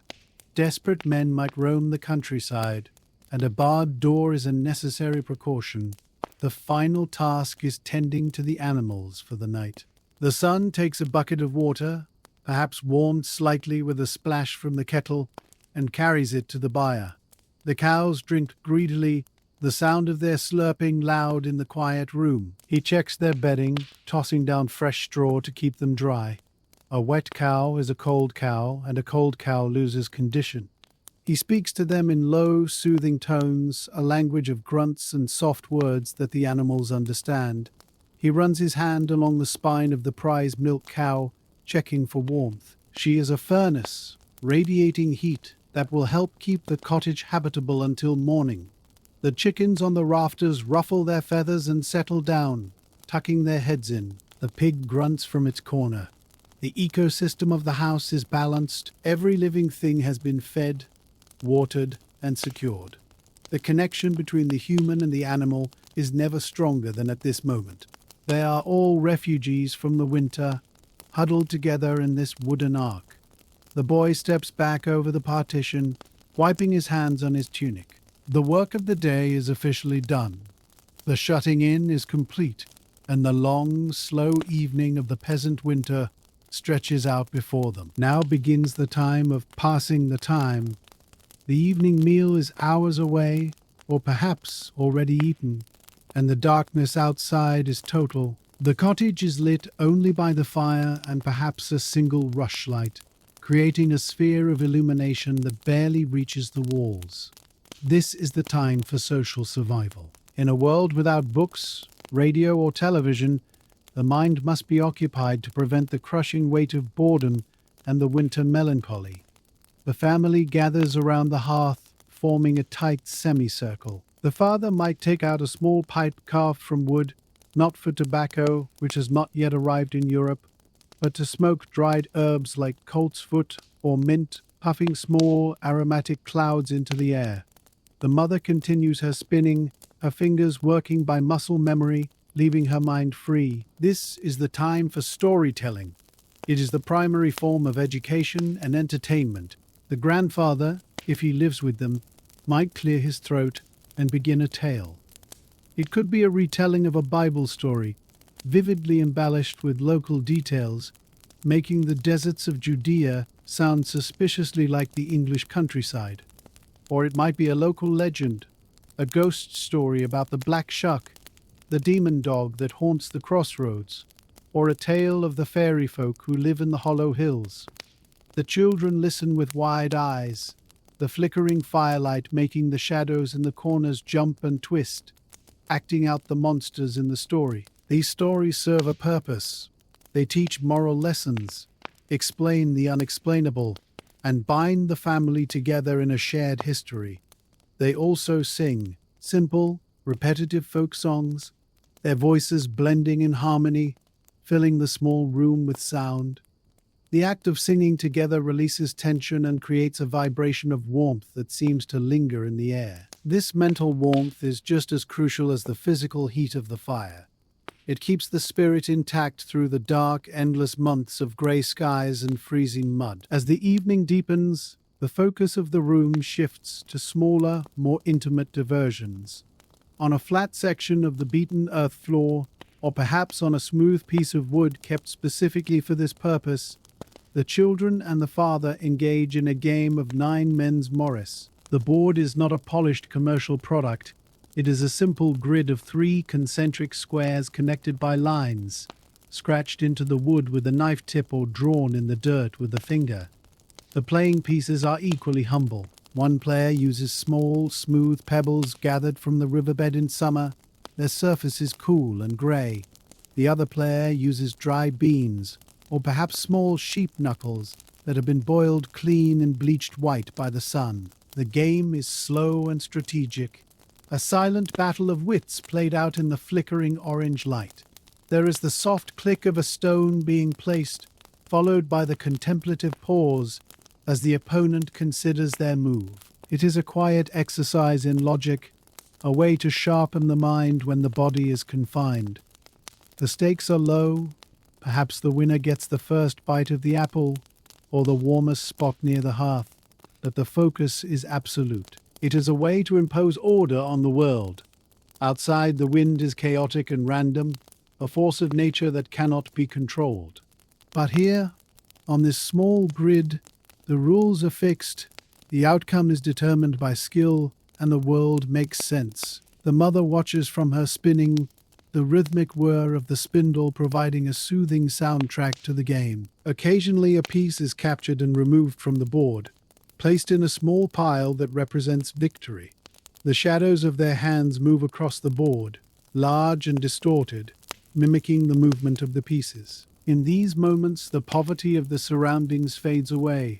desperate men might roam the countryside, and a barred door is a necessary precaution. The final task is tending to the animals for the night. The son takes a bucket of water, perhaps warmed slightly with a splash from the kettle, and carries it to the byre. The cows drink greedily, the sound of their slurping loud in the quiet room. He checks their bedding, tossing down fresh straw to keep them dry. A wet cow is a cold cow, and a cold cow loses condition. He speaks to them in low, soothing tones, a language of grunts and soft words that the animals understand. He runs his hand along the spine of the prize milk cow, checking for warmth. She is a furnace, radiating heat that will help keep the cottage habitable until morning. The chickens on the rafters ruffle their feathers and settle down, tucking their heads in. The pig grunts from its corner. The ecosystem of the house is balanced. Every living thing has been fed, watered, and secured. The connection between the human and the animal is never stronger than at this moment. They are all refugees from the winter, huddled together in this wooden ark. The boy steps back over the partition, wiping his hands on his tunic. The work of the day is officially done. The shutting in is complete, and the long, slow evening of the peasant winter stretches out before them. Now begins the time of passing the time. The evening meal is hours away, or perhaps already eaten, and the darkness outside is total. The cottage is lit only by the fire and perhaps a single rushlight, creating a sphere of illumination that barely reaches the walls. This is the time for social survival. In a world without books, radio, or television, the mind must be occupied to prevent the crushing weight of boredom and the winter melancholy. The family gathers around the hearth, forming a tight semicircle. The father might take out a small pipe carved from wood, not for tobacco, which has not yet arrived in Europe, but to smoke dried herbs like colt's foot or mint, puffing small aromatic clouds into the air. The mother continues her spinning, her fingers working by muscle memory, leaving her mind free. This is the time for storytelling. It is the primary form of education and entertainment. The grandfather, if he lives with them, might clear his throat and begin a tale. It could be a retelling of a Bible story, vividly embellished with local details, making the deserts of Judea sound suspiciously like the English countryside. Or it might be a local legend, a ghost story about the black shuck, the demon dog that haunts the crossroads, or a tale of the fairy folk who live in the hollow hills. The children listen with wide eyes, the flickering firelight making the shadows in the corners jump and twist, acting out the monsters in the story. These stories serve a purpose. They teach moral lessons, explain the unexplainable, and bind the family together in a shared history. They also sing simple, repetitive folk songs, their voices blending in harmony, filling the small room with sound. The act of singing together releases tension and creates a vibration of warmth that seems to linger in the air. This mental warmth is just as crucial as the physical heat of the fire. It keeps the spirit intact through the dark, endless months of grey skies and freezing mud. As the evening deepens, the focus of the room shifts to smaller, more intimate diversions. On a flat section of the beaten earth floor, or perhaps on a smooth piece of wood kept specifically for this purpose, the children and the father engage in a game of 9 men's Morris. The board is not a polished commercial product. It is a simple grid of 3 concentric squares connected by lines, scratched into the wood with a knife tip or drawn in the dirt with a finger. The playing pieces are equally humble. One player uses small, smooth pebbles gathered from the riverbed in summer. Their surface is cool and grey. The other player uses dry beans, or perhaps small sheep knuckles that have been boiled clean and bleached white by the sun. The game is slow and strategic, a silent battle of wits played out in the flickering orange light. There is the soft click of a stone being placed, followed by the contemplative pause as the opponent considers their move. It is a quiet exercise in logic, a way to sharpen the mind when the body is confined. The stakes are low. Perhaps the winner gets the first bite of the apple, or the warmest spot near the hearth, but the focus is absolute. It is a way to impose order on the world. Outside, the wind is chaotic and random, a force of nature that cannot be controlled. But here, on this small grid, the rules are fixed, the outcome is determined by skill, and the world makes sense. The mother watches from her spinning, the rhythmic whir of the spindle providing a soothing soundtrack to the game. Occasionally a piece is captured and removed from the board, placed in a small pile that represents victory. The shadows of their hands move across the board, large and distorted, mimicking the movement of the pieces. In these moments, the poverty of the surroundings fades away.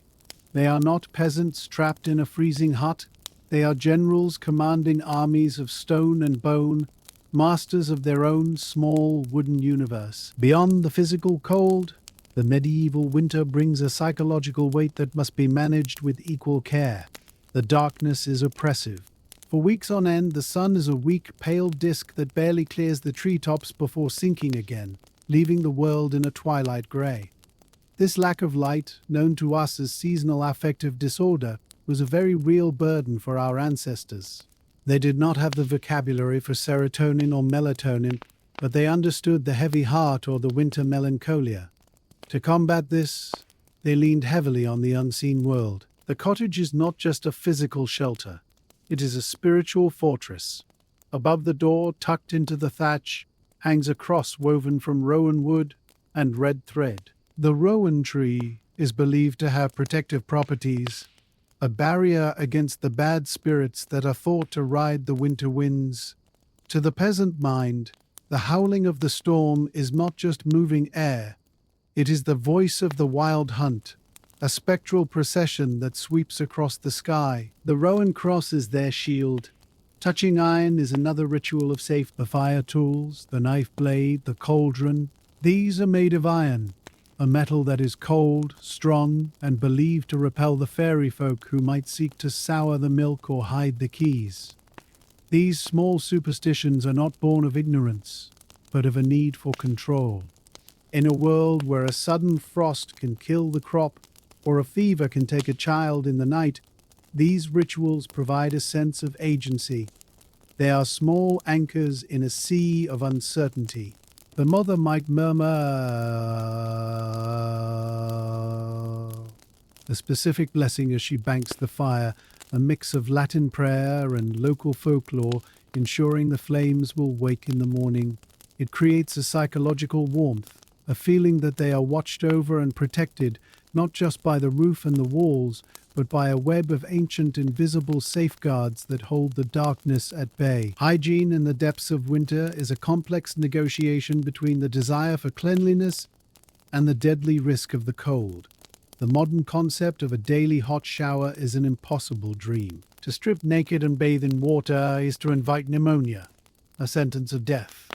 They are not peasants trapped in a freezing hut. They are generals commanding armies of stone and bone, masters of their own small wooden universe. Beyond the physical cold, the medieval winter brings a psychological weight that must be managed with equal care. The darkness is oppressive. For weeks on end, the sun is a weak, pale disk that barely clears the treetops before sinking again, leaving the world in a twilight grey. This lack of light, known to us as seasonal affective disorder, was a very real burden for our ancestors. They did not have the vocabulary for serotonin or melatonin, but they understood the heavy heart or the winter melancholia. To combat this, they leaned heavily on the unseen world. The cottage is not just a physical shelter. It is a spiritual fortress. Above the door, tucked into the thatch, hangs a cross woven from rowan wood and red thread. The rowan tree is believed to have protective properties, a barrier against the bad spirits that are thought to ride the winter winds. To the peasant mind, the howling of the storm is not just moving air. It is the voice of the wild hunt, a spectral procession that sweeps across the sky. The rowan cross is their shield. Touching iron is another ritual of safety. The fire tools, the knife blade, the cauldron, these are made of iron, a metal that is cold, strong, and believed to repel the fairy folk who might seek to sour the milk or hide the keys. These small superstitions are not born of ignorance, but of a need for control. In a world where a sudden frost can kill the crop, or a fever can take a child in the night, these rituals provide a sense of agency. They are small anchors in a sea of uncertainty. The mother might murmur a specific blessing as she banks the fire, a mix of Latin prayer and local folklore, ensuring the flames will wake in the morning. It creates a psychological warmth, a feeling that they are watched over and protected, not just by the roof and the walls, but by a web of ancient invisible safeguards that hold the darkness at bay. Hygiene in the depths of winter is a complex negotiation between the desire for cleanliness and the deadly risk of the cold. The modern concept of a daily hot shower is an impossible dream. To strip naked and bathe in water is to invite pneumonia, a sentence of death.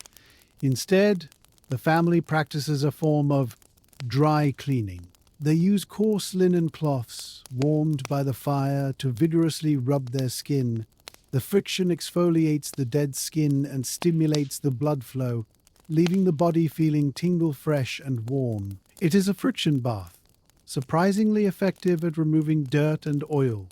Instead, the family practices a form of dry cleaning. They use coarse linen cloths, warmed by the fire, to vigorously rub their skin. The friction exfoliates the dead skin and stimulates the blood flow, leaving the body feeling tingle fresh and warm. It is a friction bath, surprisingly effective at removing dirt and oil.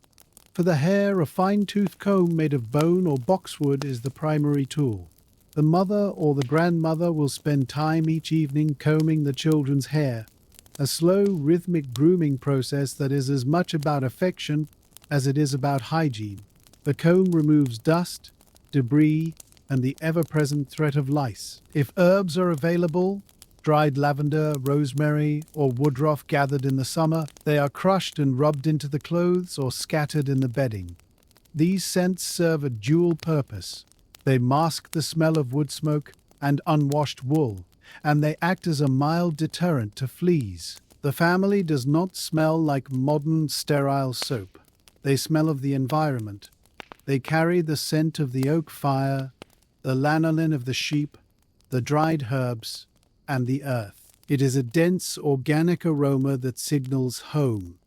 For the hair, a fine-toothed comb made of bone or boxwood is the primary tool. The mother or the grandmother will spend time each evening combing the children's hair, a slow, rhythmic grooming process that is as much about affection as it is about hygiene. The comb removes dust, debris, and the ever-present threat of lice. If herbs are available, dried lavender, rosemary, or woodruff gathered in the summer, they are crushed and rubbed into the clothes or scattered in the bedding. These scents serve a dual purpose. They mask the smell of woodsmoke and unwashed wool, and they act as a mild deterrent to fleas. The family does not smell like modern sterile soap. They smell of the environment. They carry the scent of the oak fire, the lanolin of the sheep, the dried herbs, and the earth. It is a dense, organic aroma that signals home.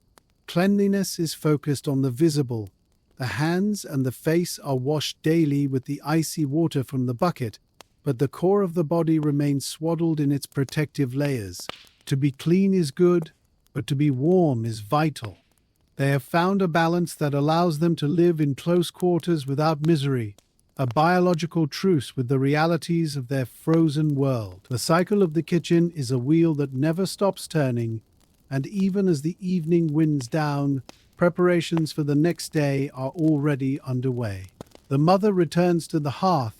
Cleanliness is focused on the visible. The hands and the face are washed daily with the icy water from the bucket, but the core of the body remains swaddled in its protective layers. To be clean is good, but to be warm is vital. They have found a balance that allows them to live in close quarters without misery, a biological truce with the realities of their frozen world. The cycle of the kitchen is a wheel that never stops turning, and even as the evening winds down, preparations for the next day are already underway. The mother returns to the hearth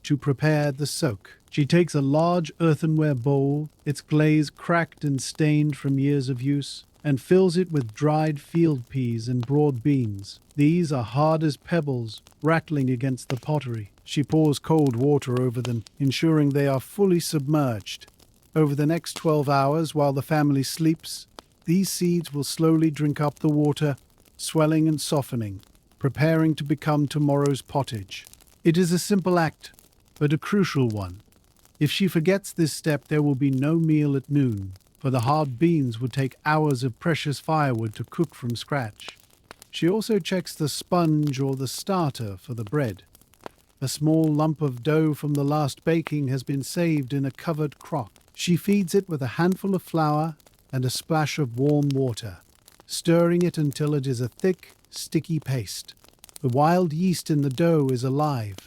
to prepare the soak. She takes a large earthenware bowl, its glaze cracked and stained from years of use, and fills it with dried field peas and broad beans. These are hard as pebbles, rattling against the pottery. She pours cold water over them, ensuring they are fully submerged. Over the next 12 hours, while the family sleeps, these seeds will slowly drink up the water, swelling and softening, preparing to become tomorrow's pottage. It is a simple act, but a crucial one. If she forgets this step, there will be no meal at noon, for the hard beans would take hours of precious firewood to cook from scratch. She also checks the sponge or the starter for the bread. A small lump of dough from the last baking has been saved in a covered crock. She feeds it with a handful of flour and a splash of warm water, stirring it until it is a thick, sticky paste. The wild yeast in the dough is alive,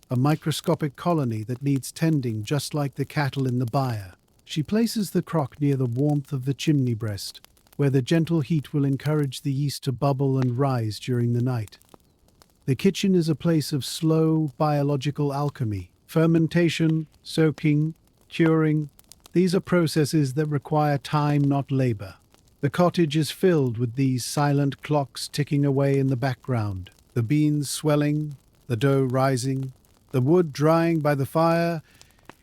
a microscopic colony that needs tending just like the cattle in the byre. She places the crock near the warmth of the chimney breast, where the gentle heat will encourage the yeast to bubble and rise during the night. The kitchen is a place of slow biological alchemy. Fermentation, soaking, curing, these are processes that require time, not labor. The cottage is filled with these silent clocks ticking away in the background, the beans swelling, the dough rising, the wood drying by the fire.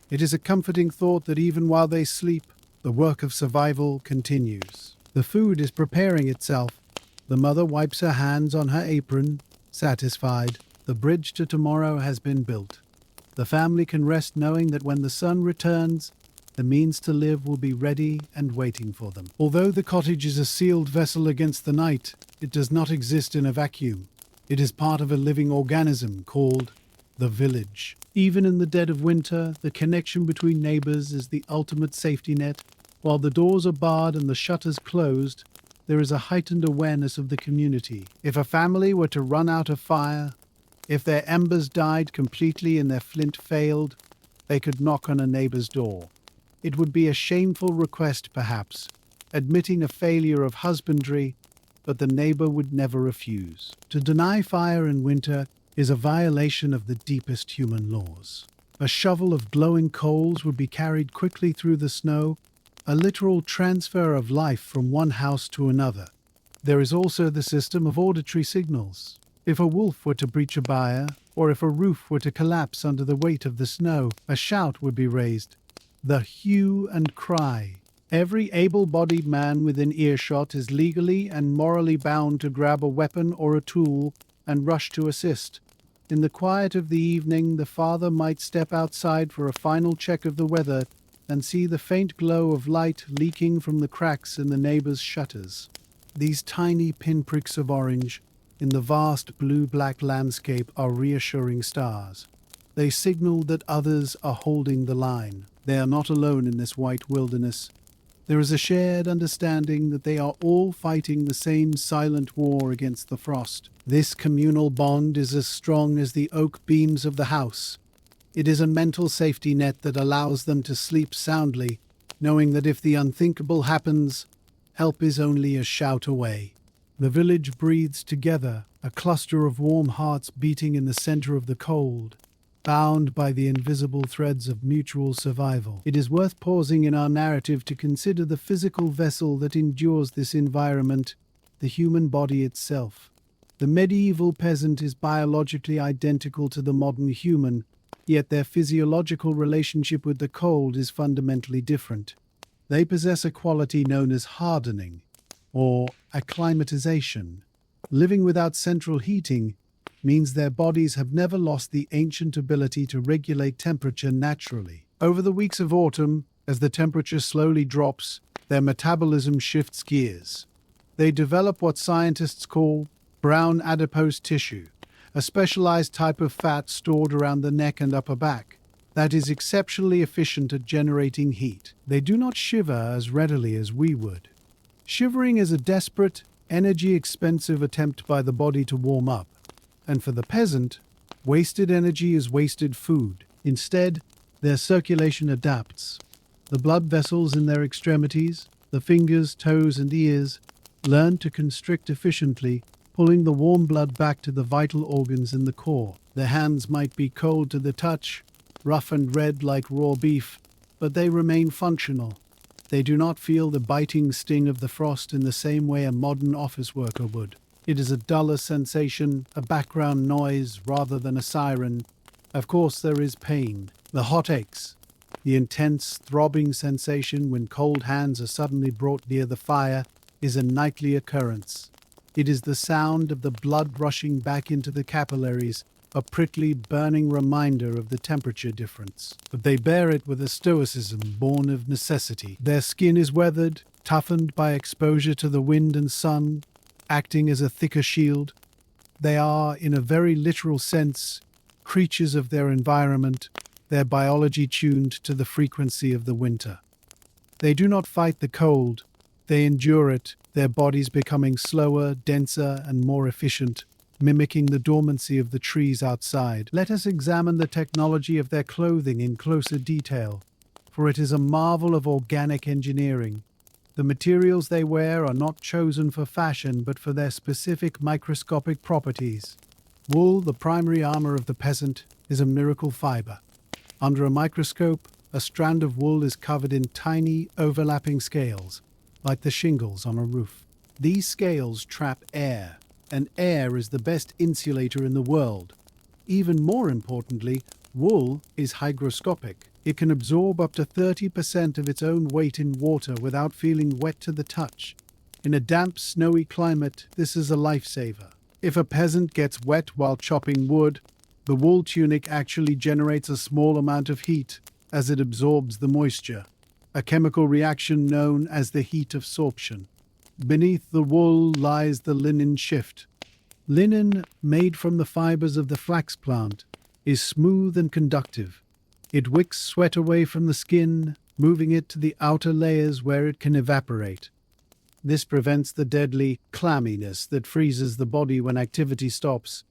It is a comforting thought that even while they sleep, the work of survival continues. The food is preparing itself. The mother wipes her hands on her apron, satisfied. The bridge to tomorrow has been built. The family can rest knowing that when the sun returns, the means to live will be ready and waiting for them. Although the cottage is a sealed vessel against the night, it does not exist in a vacuum. It is part of a living organism called the village. Even in the dead of winter, the connection between neighbors is the ultimate safety net. While the doors are barred and the shutters closed, there is a heightened awareness of the community. If a family were to run out of fire, if their embers died completely and their flint failed, they could knock on a neighbor's door. It would be a shameful request, perhaps, admitting a failure of husbandry, but the neighbor would never refuse. To deny fire in winter is a violation of the deepest human laws. A shovel of glowing coals would be carried quickly through the snow, a literal transfer of life from one house to another. There is also the system of auditory signals. If a wolf were to breach a byre, or if a roof were to collapse under the weight of the snow, a shout would be raised. The hue and cry. Every able-bodied man within earshot is legally and morally bound to grab a weapon or a tool and rush to assist. In the quiet of the evening, the father might step outside for a final check of the weather and see the faint glow of light leaking from the cracks in the neighbor's shutters. These tiny pinpricks of orange in the vast blue-black landscape are reassuring stars. They signal that others are holding the line. They are not alone in this white wilderness. There is a shared understanding that they are all fighting the same silent war against the frost. This communal bond is as strong as the oak beams of the house. It is a mental safety net that allows them to sleep soundly, knowing that if the unthinkable happens, help is only a shout away. The village breathes together, a cluster of warm hearts beating in the center of the cold, bound by the invisible threads of mutual survival. It is worth pausing in our narrative to consider the physical vessel that endures this environment, the human body itself. The medieval peasant is biologically identical to the modern human, yet their physiological relationship with the cold is fundamentally different. They possess a quality known as hardening, or acclimatization. Living without central heating means their bodies have never lost the ancient ability to regulate temperature naturally. Over the weeks of autumn, as the temperature slowly drops, their metabolism shifts gears. They develop what scientists call brown adipose tissue, a specialized type of fat stored around the neck and upper back that is exceptionally efficient at generating heat. They do not shiver as readily as we would. Shivering is a desperate, energy-expensive attempt by the body to warm up. And for the peasant, wasted energy is wasted food. Instead, their circulation adapts. The blood vessels in their extremities, the fingers, toes, and ears, learn to constrict efficiently, pulling the warm blood back to the vital organs in the core. Their hands might be cold to the touch, rough and red like raw beef, but they remain functional. They do not feel the biting sting of the frost in the same way a modern office worker would. It is a duller sensation, a background noise rather than a siren. Of course, there is pain, the hot aches, the intense, throbbing sensation when cold hands are suddenly brought near the fire is a nightly occurrence. It is the sound of the blood rushing back into the capillaries, a prickly, burning reminder of the temperature difference. But they bear it with a stoicism born of necessity. Their skin is weathered, toughened by exposure to the wind and sun, acting as a thicker shield. They are, in a very literal sense, creatures of their environment, their biology tuned to the frequency of the winter. They do not fight the cold, they endure it, their bodies becoming slower, denser, and more efficient, mimicking the dormancy of the trees outside. Let us examine the technology of their clothing in closer detail, for it is a marvel of organic engineering. The materials they wear are not chosen for fashion, but for their specific microscopic properties. Wool, the primary armor of the peasant, is a miracle fiber. Under a microscope, a strand of wool is covered in tiny, overlapping scales, like the shingles on a roof. These scales trap air, and air is the best insulator in the world. Even more importantly, wool is hygroscopic. It can absorb up to 30% of its own weight in water without feeling wet to the touch. In a damp, snowy climate, this is a lifesaver. If a peasant gets wet while chopping wood, the wool tunic actually generates a small amount of heat as it absorbs the moisture, a chemical reaction known as the heat absorption. Beneath the wool lies the linen shift. Linen, made from the fibers of the flax plant, is smooth and conductive. It wicks sweat away from the skin, moving it to the outer layers where it can evaporate. This prevents the deadly clamminess that freezes the body when activity stops.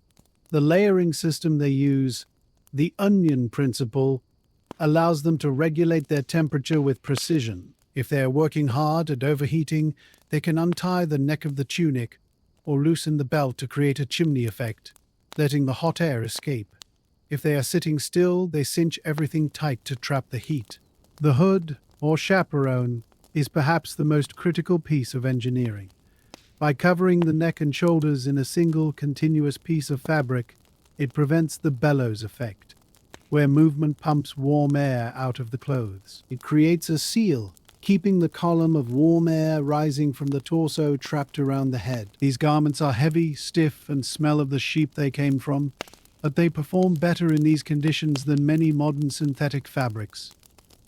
The layering system they use, the onion principle, allows them to regulate their temperature with precision. If they are working hard and overheating, they can untie the neck of the tunic or loosen the belt to create a chimney effect, letting the hot air escape. If they are sitting still, they cinch everything tight to trap the heat. The hood, or chaperone, is perhaps the most critical piece of engineering. By covering the neck and shoulders in a single continuous piece of fabric, it prevents the bellows effect, where movement pumps warm air out of the clothes. It creates a seal, keeping the column of warm air rising from the torso trapped around the head. These garments are heavy, stiff, and smell of the sheep they came from, but they perform better in these conditions than many modern synthetic fabrics.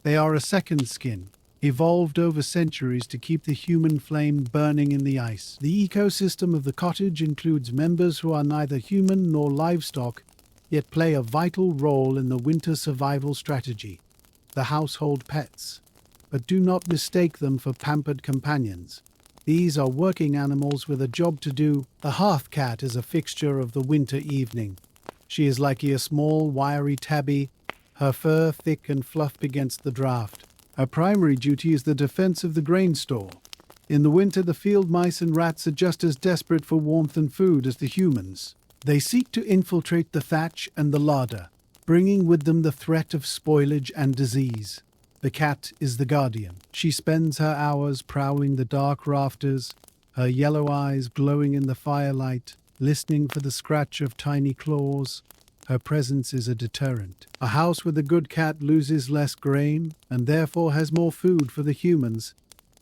They are a second skin, evolved over centuries to keep the human flame burning in the ice. The ecosystem of the cottage includes members who are neither human nor livestock, yet play a vital role in the winter survival strategy, the household pets. But do not mistake them for pampered companions. These are working animals with a job to do. The hearth cat is a fixture of the winter evening. She is like a small, wiry tabby, her fur thick and fluffed against the draft. Her primary duty is the defense of the grain store. In the winter, the field mice and rats are just as desperate for warmth and food as the humans. They seek to infiltrate the thatch and the larder, bringing with them the threat of spoilage and disease. The cat is the guardian. She spends her hours prowling the dark rafters, her yellow eyes glowing in the firelight, listening for the scratch of tiny claws. Her presence is a deterrent. A house with a good cat loses less grain and therefore has more food for the humans.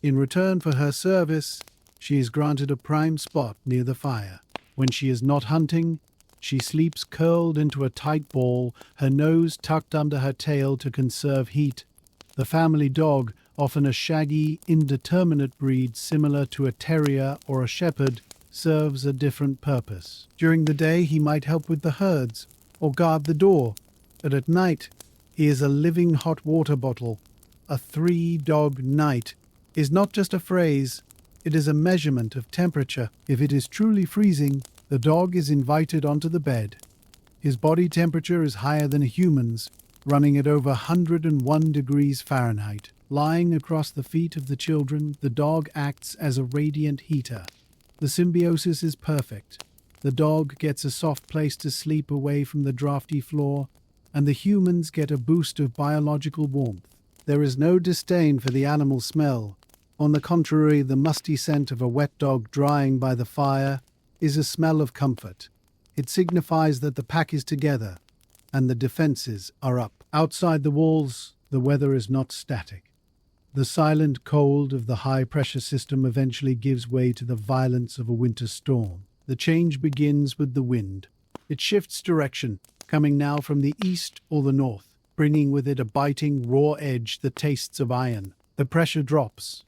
In return for her service, she is granted a prime spot near the fire. When she is not hunting, she sleeps curled into a tight ball, her nose tucked under her tail to conserve heat. The family dog, often a shaggy, indeterminate breed similar to a terrier or a shepherd, serves a different purpose. During the day, he might help with the herds or guard the door, but at night, he is a living hot water bottle. A 3-dog night is not just a phrase, it is a measurement of temperature. If it is truly freezing, the dog is invited onto the bed. His body temperature is higher than a human's, running at over 101 degrees Fahrenheit. Lying across the feet of the children, the dog acts as a radiant heater. The symbiosis is perfect. The dog gets a soft place to sleep away from the drafty floor, and the humans get a boost of biological warmth. There is no disdain for the animal smell. On the contrary, the musty scent of a wet dog drying by the fire is a smell of comfort. It signifies that the pack is together, and the defenses are up. Outside the walls, the weather is not static. The silent cold of the high-pressure system eventually gives way to the violence of a winter storm. The change begins with the wind. It shifts direction, coming now from the east or the north, bringing with it a biting, raw edge that tastes of iron. The pressure drops,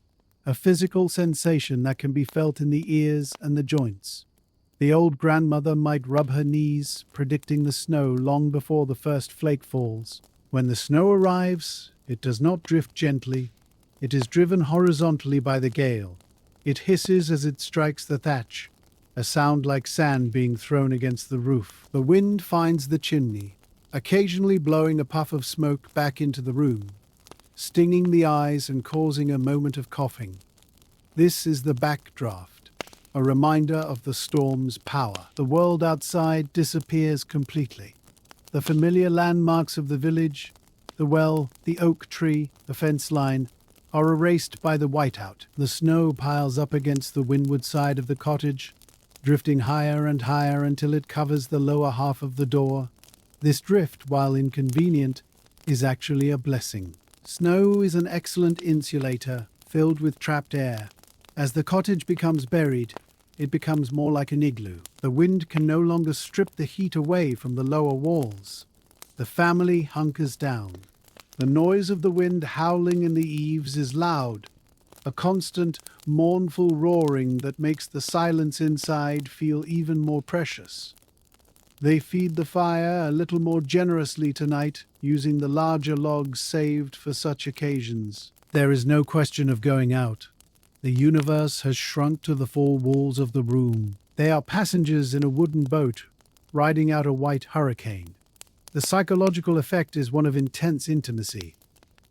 a physical sensation that can be felt in the ears and the joints. The old grandmother might rub her knees, predicting the snow long before the first flake falls. When the snow arrives, it does not drift gently. It is driven horizontally by the gale. It hisses as it strikes the thatch, a sound like sand being thrown against the roof. The wind finds the chimney, occasionally blowing a puff of smoke back into the room, stinging the eyes and causing a moment of coughing. This is the backdraft, a reminder of the storm's power. The world outside disappears completely. The familiar landmarks of the village, the well, the oak tree, the fence line, are erased by the whiteout. The snow piles up against the windward side of the cottage, drifting higher and higher until it covers the lower half of the door. This drift, while inconvenient, is actually a blessing. Snow is an excellent insulator, filled with trapped air. As the cottage becomes buried, it becomes more like an igloo. The wind can no longer strip the heat away from the lower walls. The family hunkers down. The noise of the wind howling in the eaves is loud, a constant, mournful roaring that makes the silence inside feel even more precious. They feed the fire a little more generously tonight, using the larger logs saved for such occasions. There is no question of going out. The universe has shrunk to the four walls of the room. They are passengers in a wooden boat, riding out a white hurricane. The psychological effect is one of intense intimacy.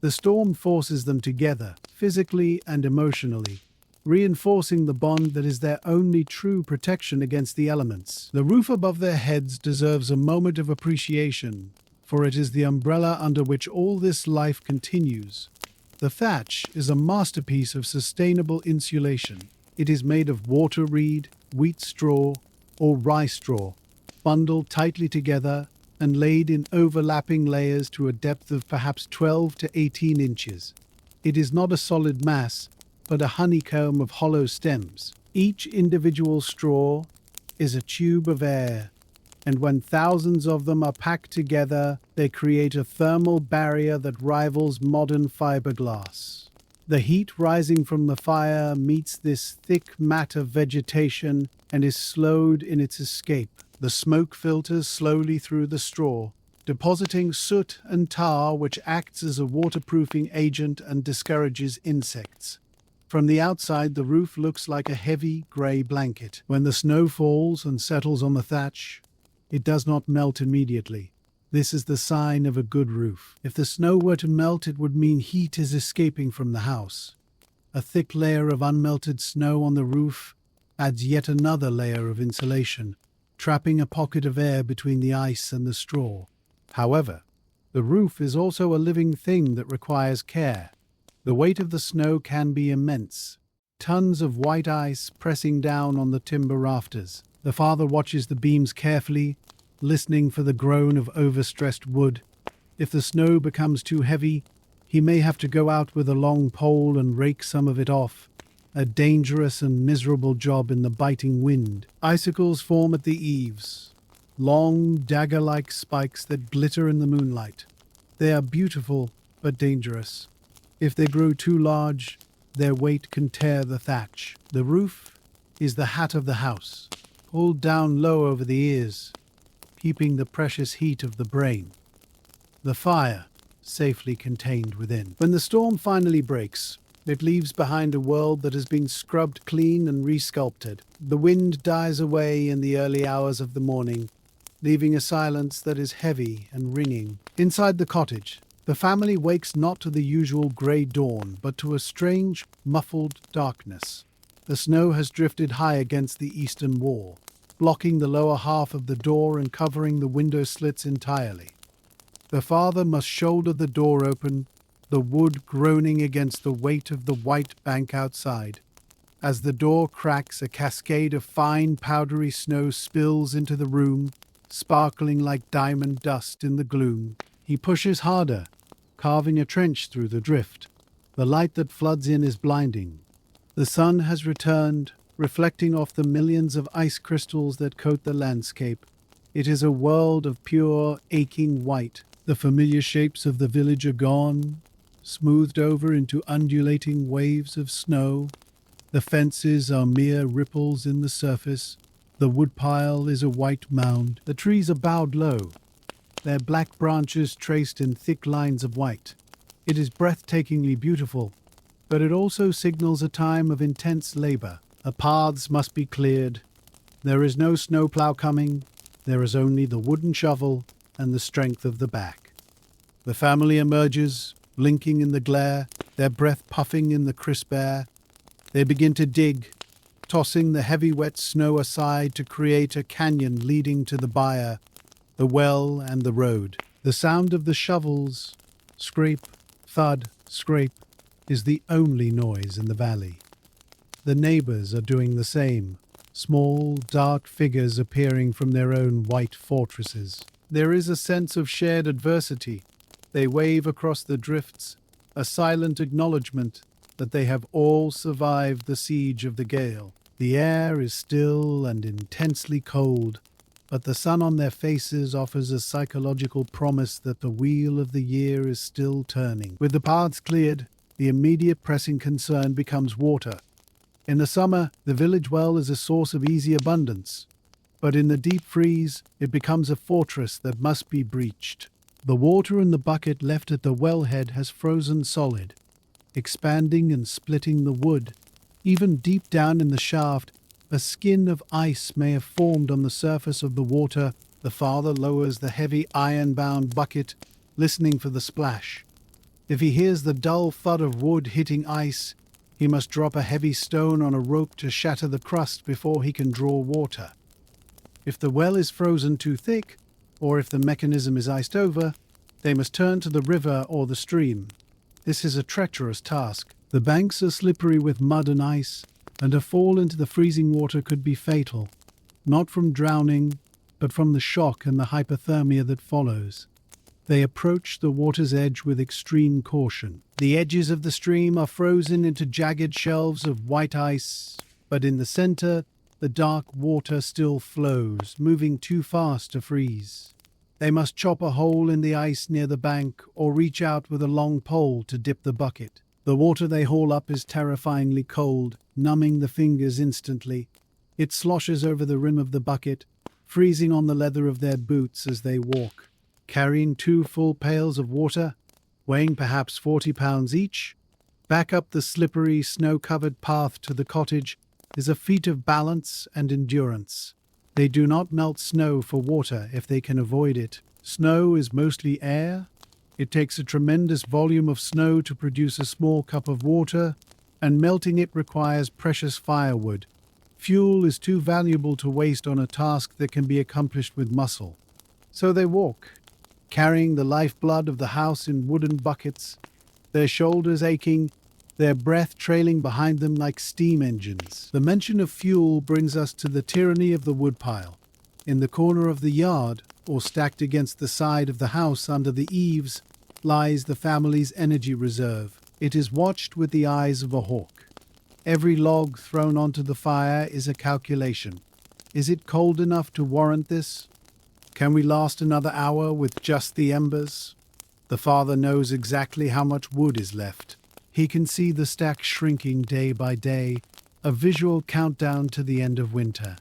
The storm forces them together, physically and emotionally, reinforcing the bond that is their only true protection against the elements. The roof above their heads deserves a moment of appreciation, for it is the umbrella under which all this life continues. The thatch is a masterpiece of sustainable insulation. It is made of water reed, wheat straw, or rye straw, bundled tightly together and laid in overlapping layers to a depth of perhaps 12 to 18 inches. It is not a solid mass, but a honeycomb of hollow stems. Each individual straw is a tube of air, and when thousands of them are packed together, they create a thermal barrier that rivals modern fiberglass. The heat rising from the fire meets this thick mat of vegetation and is slowed in its escape. The smoke filters slowly through the straw, depositing soot and tar which acts as a waterproofing agent and discourages insects. From the outside, the roof looks like a heavy grey blanket. When the snow falls and settles on the thatch, it does not melt immediately. This is the sign of a good roof. If the snow were to melt, it would mean heat is escaping from the house. A thick layer of unmelted snow on the roof adds yet another layer of insulation, trapping a pocket of air between the ice and the straw. However, the roof is also a living thing that requires care. The weight of the snow can be immense. Tons of white ice pressing down on the timber rafters. The father watches the beams carefully, listening for the groan of overstressed wood. If the snow becomes too heavy, he may have to go out with a long pole and rake some of it off. A dangerous and miserable job in the biting wind. Icicles form at the eaves, long, dagger-like spikes that glitter in the moonlight. They are beautiful, but dangerous. If they grow too large, their weight can tear the thatch. The roof is the hat of the house, pulled down low over the ears, keeping the precious heat of the brain. The fire, safely contained within. When the storm finally breaks, it leaves behind a world that has been scrubbed clean and resculpted. The wind dies away in the early hours of the morning, leaving a silence that is heavy and ringing. Inside the cottage, the family wakes not to the usual grey dawn, but to a strange, muffled darkness. The snow has drifted high against the eastern wall, blocking the lower half of the door and covering the window slits entirely. The father must shoulder the door open, the wood groaning against the weight of the white bank outside. As the door cracks, a cascade of fine, powdery snow spills into the room, sparkling like diamond dust in the gloom. He pushes harder, carving a trench through the drift. The light that floods in is blinding. The sun has returned, reflecting off the millions of ice crystals that coat the landscape. It is a world of pure, aching white. The familiar shapes of the village are gone, smoothed over into undulating waves of snow. The fences are mere ripples in the surface. The woodpile is a white mound. The trees are bowed low, their black branches traced in thick lines of white. It is breathtakingly beautiful, but it also signals a time of intense labor. The paths must be cleared. There is no snowplow coming. There is only the wooden shovel and the strength of the back. The family emerges, blinking in the glare, their breath puffing in the crisp air. They begin to dig, tossing the heavy wet snow aside to create a canyon leading to the byre, the well and the road. The sound of the shovels, scrape, thud, scrape, is the only noise in the valley. The neighbors are doing the same, small, dark figures appearing from their own white fortresses. There is a sense of shared adversity. They wave across the drifts, a silent acknowledgement that they have all survived the siege of the gale. The air is still and intensely cold, but the sun on their faces offers a psychological promise that the wheel of the year is still turning. With the paths cleared, the immediate pressing concern becomes water. In the summer, the village well is a source of easy abundance, but in the deep freeze, it becomes a fortress that must be breached. The water in the bucket left at the wellhead has frozen solid, expanding and splitting the wood. Even deep down in the shaft, a skin of ice may have formed on the surface of the water. The father lowers the heavy iron-bound bucket, listening for the splash. If he hears the dull thud of wood hitting ice, he must drop a heavy stone on a rope to shatter the crust before he can draw water. If the well is frozen too thick, or if the mechanism is iced over, they must turn to the river or the stream. This is a treacherous task. The banks are slippery with mud and ice, and a fall into the freezing water could be fatal, not from drowning, but from the shock and the hypothermia that follows. They approach the water's edge with extreme caution. The edges of the stream are frozen into jagged shelves of white ice, but in the center, the dark water still flows, moving too fast to freeze. They must chop a hole in the ice near the bank or reach out with a long pole to dip the bucket. The water they haul up is terrifyingly cold, numbing the fingers instantly. It sloshes over the rim of the bucket, freezing on the leather of their boots as they walk. Carrying 2 full pails of water, weighing perhaps 40 pounds each, back up the slippery, snow-covered path to the cottage is a feat of balance and endurance. They do not melt snow for water if they can avoid it. Snow is mostly air. It takes a tremendous volume of snow to produce a small cup of water, and melting it requires precious firewood. Fuel is too valuable to waste on a task that can be accomplished with muscle. So they walk, carrying the lifeblood of the house in wooden buckets, their shoulders aching, their breath trailing behind them like steam engines. The mention of fuel brings us to the tyranny of the woodpile. In the corner of the yard, or stacked against the side of the house under the eaves, lies the family's energy reserve. It is watched with the eyes of a hawk. Every log thrown onto the fire is a calculation. Is it cold enough to warrant this? Can we last another hour with just the embers? The father knows exactly how much wood is left. He can see the stack shrinking day by day, a visual countdown to the end of winter.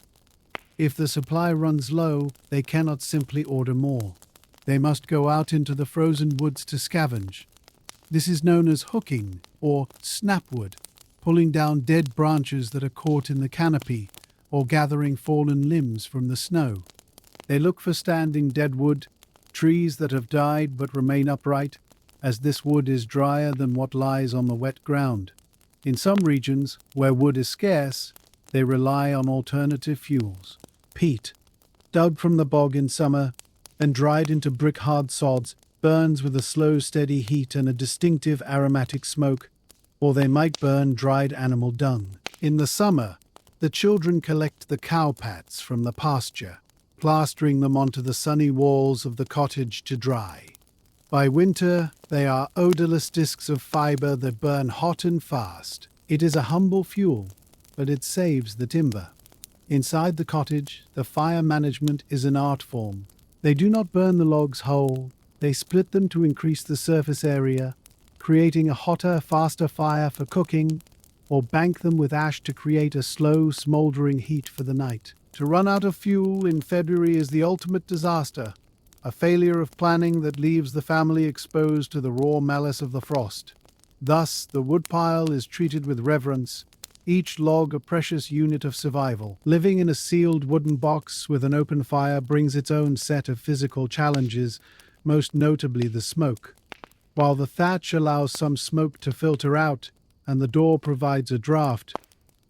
If the supply runs low, they cannot simply order more. They must go out into the frozen woods to scavenge. This is known as hooking, or snapwood, pulling down dead branches that are caught in the canopy, or gathering fallen limbs from the snow. They look for standing dead wood, trees that have died but remain upright, as this wood is drier than what lies on the wet ground. In some regions, where wood is scarce, they rely on alternative fuels. Peat, dug from the bog in summer and dried into brick-hard sods, burns with a slow, steady heat and a distinctive aromatic smoke, or they might burn dried animal dung. In the summer, the children collect the cow pats from the pasture, plastering them onto the sunny walls of the cottage to dry. By winter, they are odorless discs of fiber that burn hot and fast. It is a humble fuel, but it saves the timber. Inside the cottage, the fire management is an art form. They do not burn the logs whole, they split them to increase the surface area, creating a hotter, faster fire for cooking, or bank them with ash to create a slow, smoldering heat for the night. To run out of fuel in February is the ultimate disaster, a failure of planning that leaves the family exposed to the raw malice of the frost. Thus, the woodpile is treated with reverence, each log a precious unit of survival. Living in a sealed wooden box with an open fire brings its own set of physical challenges, most notably the smoke. While the thatch allows some smoke to filter out and the door provides a draft,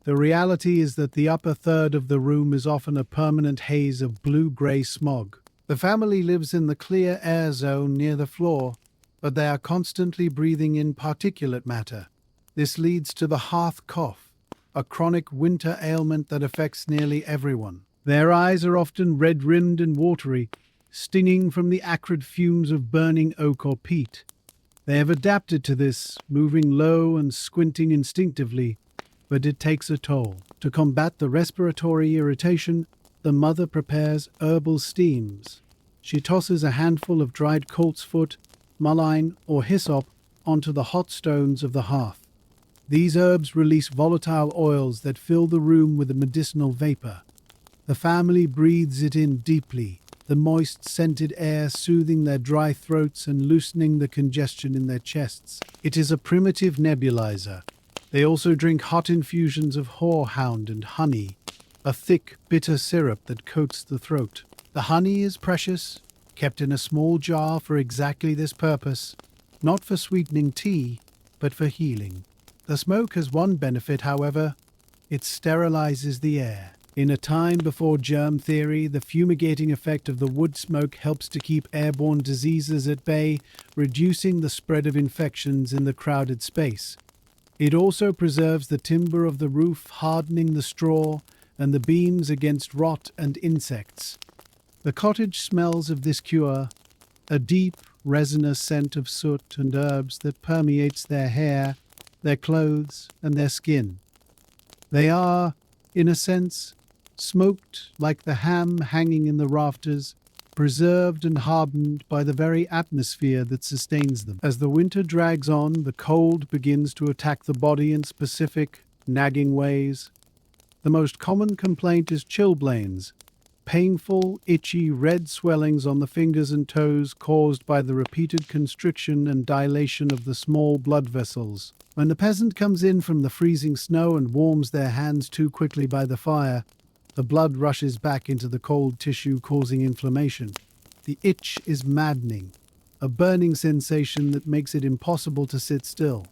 the reality is that the upper third of the room is often a permanent haze of blue-grey smog. The family lives in the clear air zone near the floor, but they are constantly breathing in particulate matter. This leads to the hearth cough, a chronic winter ailment that affects nearly everyone. Their eyes are often red-rimmed and watery, stinging from the acrid fumes of burning oak or peat. They have adapted to this, moving low and squinting instinctively, but it takes a toll. To combat the respiratory irritation, the mother prepares herbal steams. She tosses a handful of dried coltsfoot, mullein, or hyssop onto the hot stones of the hearth. These herbs release volatile oils that fill the room with a medicinal vapor. The family breathes it in deeply, the moist, scented air soothing their dry throats and loosening the congestion in their chests. It is a primitive nebulizer. They also drink hot infusions of horehound and honey, a thick, bitter syrup that coats the throat. The honey is precious, kept in a small jar for exactly this purpose, not for sweetening tea, but for healing. The smoke has one benefit, however. It sterilizes the air. In a time before germ theory, the fumigating effect of the wood smoke helps to keep airborne diseases at bay, reducing the spread of infections in the crowded space. It also preserves the timber of the roof, hardening the straw and the beams against rot and insects. The cottage smells of this cure, a deep, resinous scent of soot and herbs that permeates their hair, their clothes, and their skin. They are, in a sense, smoked like the ham hanging in the rafters, preserved and hardened by the very atmosphere that sustains them. As the winter drags on, the cold begins to attack the body in specific, nagging ways. The most common complaint is chilblains, painful, itchy, red swellings on the fingers and toes caused by the repeated constriction and dilation of the small blood vessels. When the peasant comes in from the freezing snow and warms their hands too quickly by the fire, the blood rushes back into the cold tissue, causing inflammation. The itch is maddening, a burning sensation that makes it impossible to sit still.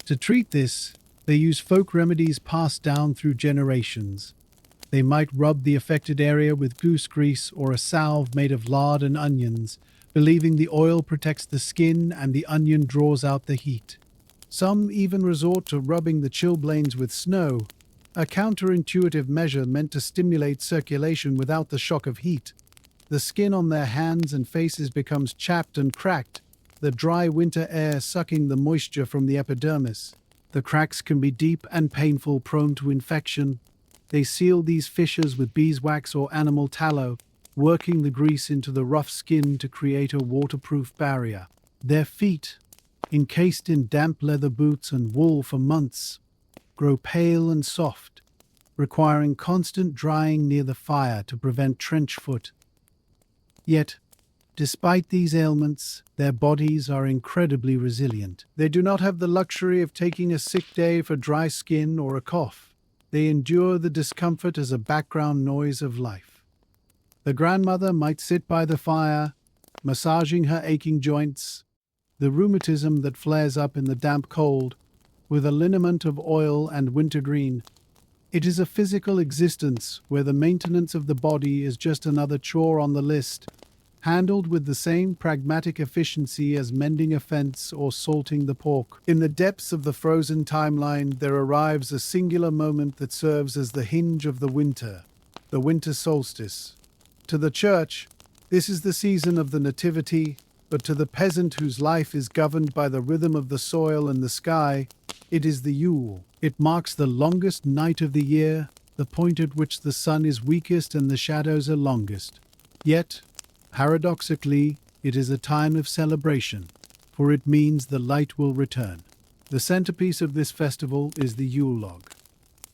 To treat this, they use folk remedies passed down through generations. They might rub the affected area with goose grease or a salve made of lard and onions, believing the oil protects the skin and the onion draws out the heat. Some even resort to rubbing the chilblains with snow, a counterintuitive measure meant to stimulate circulation without the shock of heat. The skin on their hands and faces becomes chapped and cracked, the dry winter air sucking the moisture from the epidermis. The cracks can be deep and painful, prone to infection. They seal these fissures with beeswax or animal tallow, working the grease into the rough skin to create a waterproof barrier. Their feet, encased in damp leather boots and wool for months, grow pale and soft, requiring constant drying near the fire to prevent trench foot. Yet, despite these ailments, their bodies are incredibly resilient. They do not have the luxury of taking a sick day for dry skin or a cough. They endure the discomfort as a background noise of life. The grandmother might sit by the fire, massaging her aching joints, the rheumatism that flares up in the damp cold, with a liniment of oil and wintergreen. It is a physical existence where the maintenance of the body is just another chore on the list, handled with the same pragmatic efficiency as mending a fence or salting the pork. In the depths of the frozen timeline, there arrives a singular moment that serves as the hinge of the winter solstice. To the church, this is the season of the Nativity, but to the peasant whose life is governed by the rhythm of the soil and the sky, it is the Yule. It marks the longest night of the year, the point at which the sun is weakest and the shadows are longest. Yet, paradoxically, it is a time of celebration, for it means the light will return. The centerpiece of this festival is the Yule log.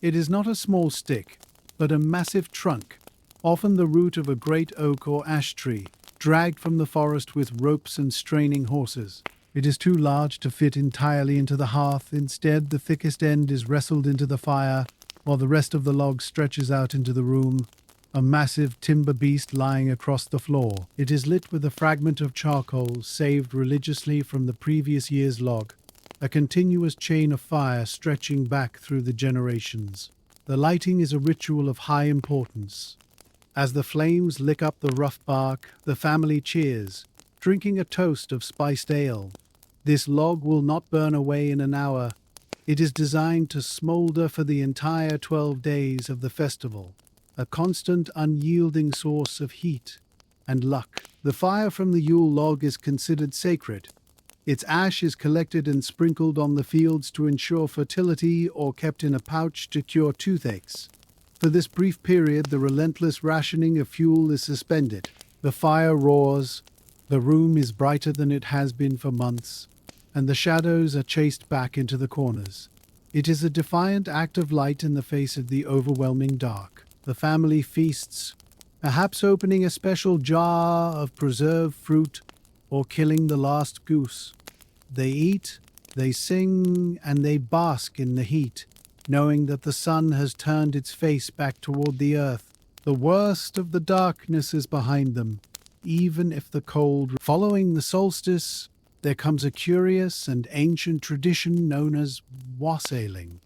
It is not a small stick, but a massive trunk, often the root of a great oak or ash tree, dragged from the forest with ropes and straining horses. It is too large to fit entirely into the hearth. Instead, the thickest end is wrestled into the fire, while the rest of the log stretches out into the room, a massive timber beast lying across the floor. It is lit with a fragment of charcoal saved religiously from the previous year's log, a continuous chain of fire stretching back through the generations. The lighting is a ritual of high importance. As the flames lick up the rough bark, the family cheers, drinking a toast of spiced ale. This log will not burn away in an hour. It is designed to smolder for the entire 12 days of the festival, a constant, unyielding source of heat and luck. The fire from the Yule log is considered sacred. Its ash is collected and sprinkled on the fields to ensure fertility or kept in a pouch to cure toothaches. For this brief period, the relentless rationing of fuel is suspended. The fire roars, the room is brighter than it has been for months, and the shadows are chased back into the corners. It is a defiant act of light in the face of the overwhelming dark. The family feasts, perhaps opening a special jar of preserved fruit or killing the last goose. They eat, they sing, and they bask in the heat, knowing that the sun has turned its face back toward the earth. The worst of the darkness is behind them, even if the cold. Following the solstice, there comes a curious and ancient tradition known as wassailing.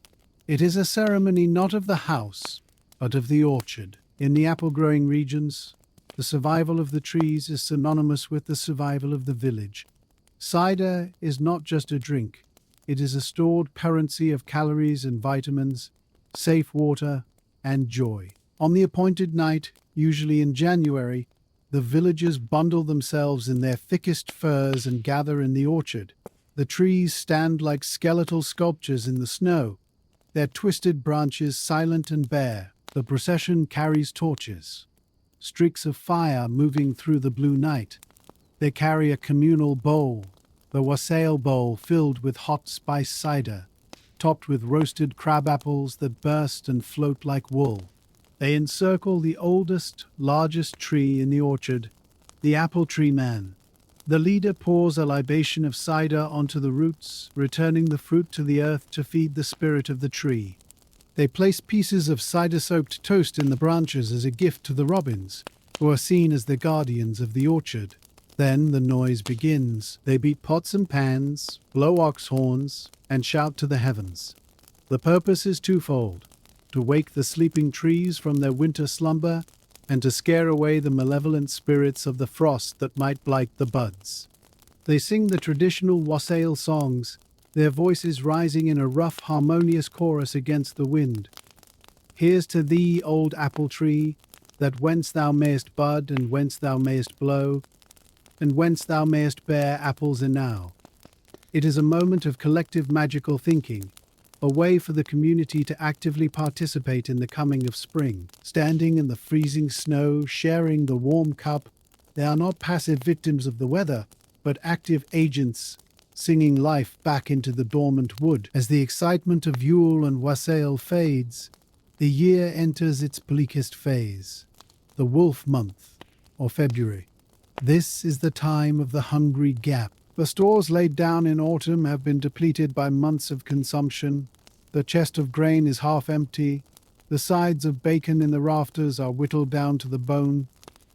It is a ceremony not of the house, but of the orchard. In the apple-growing regions, the survival of the trees is synonymous with the survival of the village. Cider is not just a drink. It is a stored currency of calories and vitamins, safe water, and joy. On the appointed night, usually in January, the villagers bundle themselves in their thickest furs and gather in the orchard. The trees stand like skeletal sculptures in the snow, their twisted branches silent and bare. The procession carries torches, streaks of fire moving through the blue night. They carry a communal bowl, the wassail bowl filled with hot spiced cider, topped with roasted crab apples that burst and float like wool. They encircle the oldest, largest tree in the orchard, the apple tree man. The leader pours a libation of cider onto the roots, returning the fruit to the earth to feed the spirit of the tree. They place pieces of cider-soaked toast in the branches as a gift to the robins, who are seen as the guardians of the orchard. Then the noise begins. They beat pots and pans, blow ox horns, and shout to the heavens. The purpose is twofold: to wake the sleeping trees from their winter slumber and to scare away the malevolent spirits of the frost that might blight the buds. They sing the traditional wassail songs, their voices rising in a rough, harmonious chorus against the wind. Here's to thee, old apple tree, that whence thou mayest bud, and whence thou mayest blow, and whence thou mayest bear apples enow. It is a moment of collective magical thinking, a way for the community to actively participate in the coming of spring. Standing in the freezing snow, sharing the warm cup, they are not passive victims of the weather, but active agents, singing life back into the dormant wood. As the excitement of Yule and wassail fades, the year enters its bleakest phase, the wolf month, or February. This is the time of the hungry gap. The stores laid down in autumn have been depleted by months of consumption. The chest of grain is half empty. The sides of bacon in the rafters are whittled down to the bone.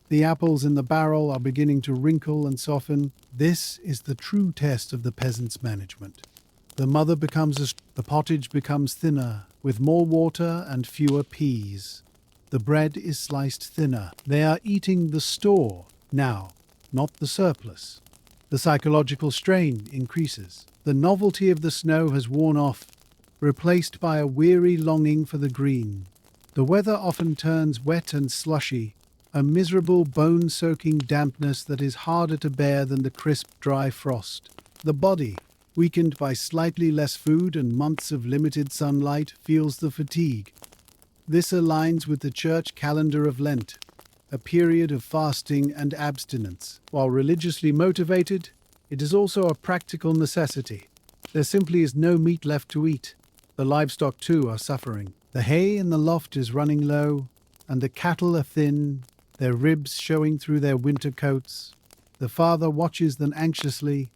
The apples in the barrel are beginning to wrinkle and soften. This is the true test of the peasant's management. The pottage becomes thinner, with more water and fewer peas. The bread is sliced thinner. They are eating the store now, not the surplus. The psychological strain increases. The novelty of the snow has worn off, replaced by a weary longing for the green. The weather often turns wet and slushy, a miserable bone-soaking dampness that is harder to bear than the crisp, dry frost. The body, weakened by slightly less food and months of limited sunlight, feels the fatigue. This aligns with the church calendar of Lent, a period of fasting and abstinence. While religiously motivated, it is also a practical necessity. There simply is no meat left to eat. The livestock, too, are suffering. The hay in the loft is running low, and the cattle are thin, their ribs showing through their winter coats. The father watches them anxiously,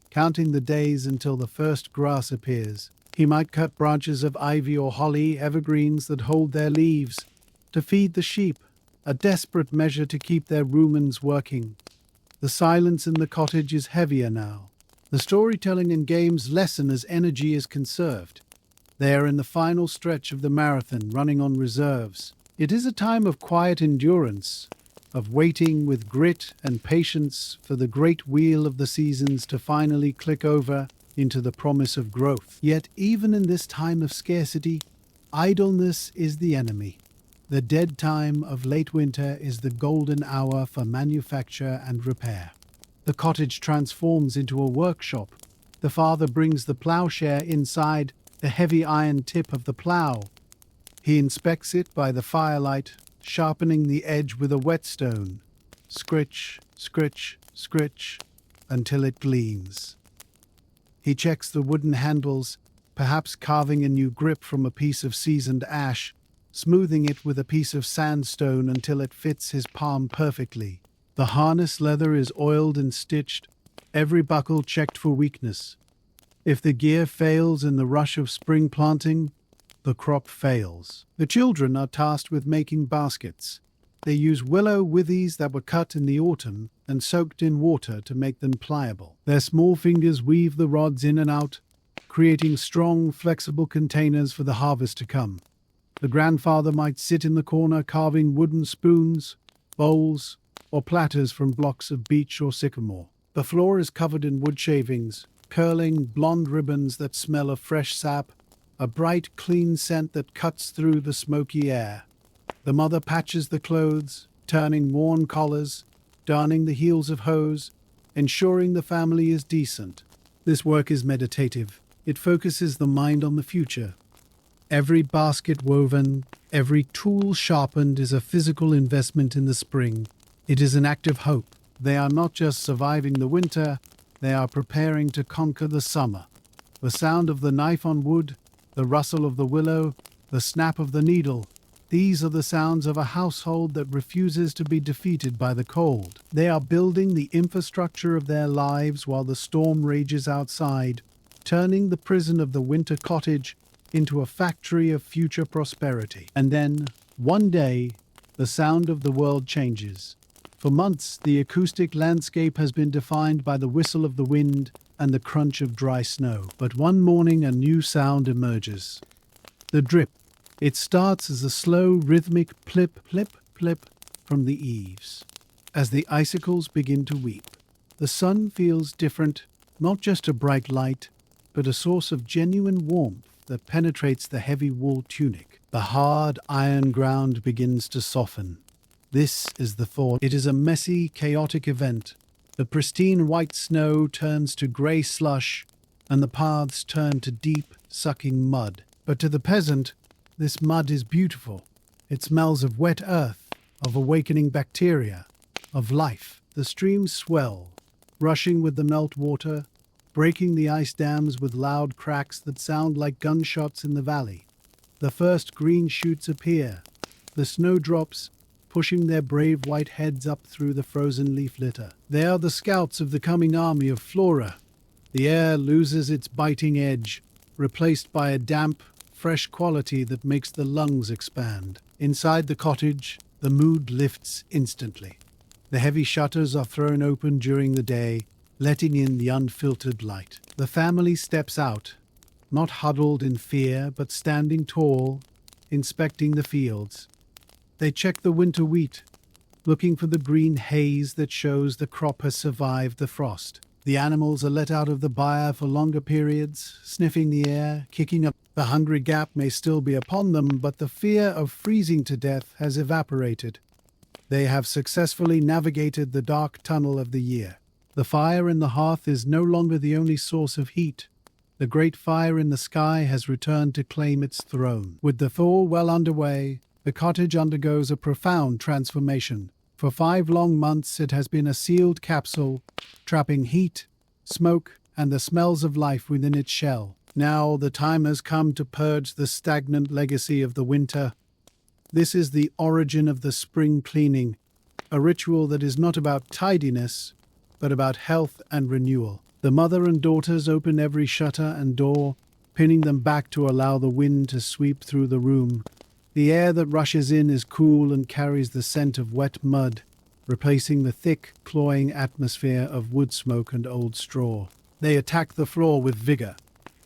counting the days until the first grass appears. He might cut branches of ivy or holly, evergreens that hold their leaves, to feed the sheep, a desperate measure to keep their rumens working. The silence in the cottage is heavier now. The storytelling and games lessen as energy is conserved. They are in the final stretch of the marathon, running on reserves. It is a time of quiet endurance, of waiting with grit and patience for the great wheel of the seasons to finally click over into the promise of growth. Yet even in this time of scarcity, idleness is the enemy. The dead time of late winter is the golden hour for manufacture and repair. The cottage transforms into a workshop. The father brings the plowshare inside, the heavy iron tip of the plow. He inspects it by the firelight, sharpening the edge with a whetstone. Scritch, scritch, scritch, until it gleams. He checks the wooden handles, perhaps carving a new grip from a piece of seasoned ash, smoothing it with a piece of sandstone until it fits his palm perfectly. The harness leather is oiled and stitched, every buckle checked for weakness. If the gear fails in the rush of spring planting, the crop fails. The children are tasked with making baskets. They use willow withies that were cut in the autumn and soaked in water to make them pliable. Their small fingers weave the rods in and out, creating strong, flexible containers for the harvest to come. The grandfather might sit in the corner carving wooden spoons, bowls, or platters from blocks of beech or sycamore. The floor is covered in wood shavings, curling blonde ribbons that smell of fresh sap, a bright, clean scent that cuts through the smoky air. The mother patches the clothes, turning worn collars, darning the heels of hose, ensuring the family is decent. This work is meditative. It focuses the mind on the future. Every basket woven, every tool sharpened is a physical investment in the spring. It is an act of hope. They are not just surviving the winter, they are preparing to conquer the summer. The sound of the knife on wood, the rustle of the willow, the snap of the needle, these are the sounds of a household that refuses to be defeated by the cold. They are building the infrastructure of their lives while the storm rages outside, turning the prison of the winter cottage into a factory of future prosperity. And then, one day, the sound of the world changes. For months, the acoustic landscape has been defined by the whistle of the wind and the crunch of dry snow. But one morning, a new sound emerges. The drip. It starts as a slow, rhythmic plip, plip, plip from the eaves. As the icicles begin to weep, the sun feels different, not just a bright light, but a source of genuine warmth that penetrates the heavy wool tunic. The hard iron ground begins to soften. This is the thaw. It is a messy, chaotic event. The pristine white snow turns to grey slush, and the paths turn to deep, sucking mud. But to the peasant, this mud is beautiful. It smells of wet earth, of awakening bacteria, of life. The streams swell, rushing with the meltwater, breaking the ice dams with loud cracks that sound like gunshots in the valley. The first green shoots appear, the snowdrops pushing their brave white heads up through the frozen leaf litter. They are the scouts of the coming army of Flora. The air loses its biting edge, replaced by a damp, fresh quality that makes the lungs expand. Inside the cottage, the mood lifts instantly. The heavy shutters are thrown open during the day, letting in the unfiltered light. The family steps out, not huddled in fear, but standing tall, inspecting the fields. They check the winter wheat, looking for the green haze that shows the crop has survived the frost. The animals are let out of the byre for longer periods, sniffing the air, kicking up. The hungry gap may still be upon them, but the fear of freezing to death has evaporated. They have successfully navigated the dark tunnel of the year. The fire in the hearth is no longer the only source of heat. The great fire in the sky has returned to claim its throne. With the thaw well underway, the cottage undergoes a profound transformation. For 5 long months it has been a sealed capsule, trapping heat, smoke, and the smells of life within its shell. Now the time has come to purge the stagnant legacy of the winter. This is the origin of the spring cleaning, a ritual that is not about tidiness, but about health and renewal. The mother and daughters open every shutter and door, pinning them back to allow the wind to sweep through the room. The air that rushes in is cool and carries the scent of wet mud, replacing the thick, cloying atmosphere of wood smoke and old straw. They attack the floor with vigor.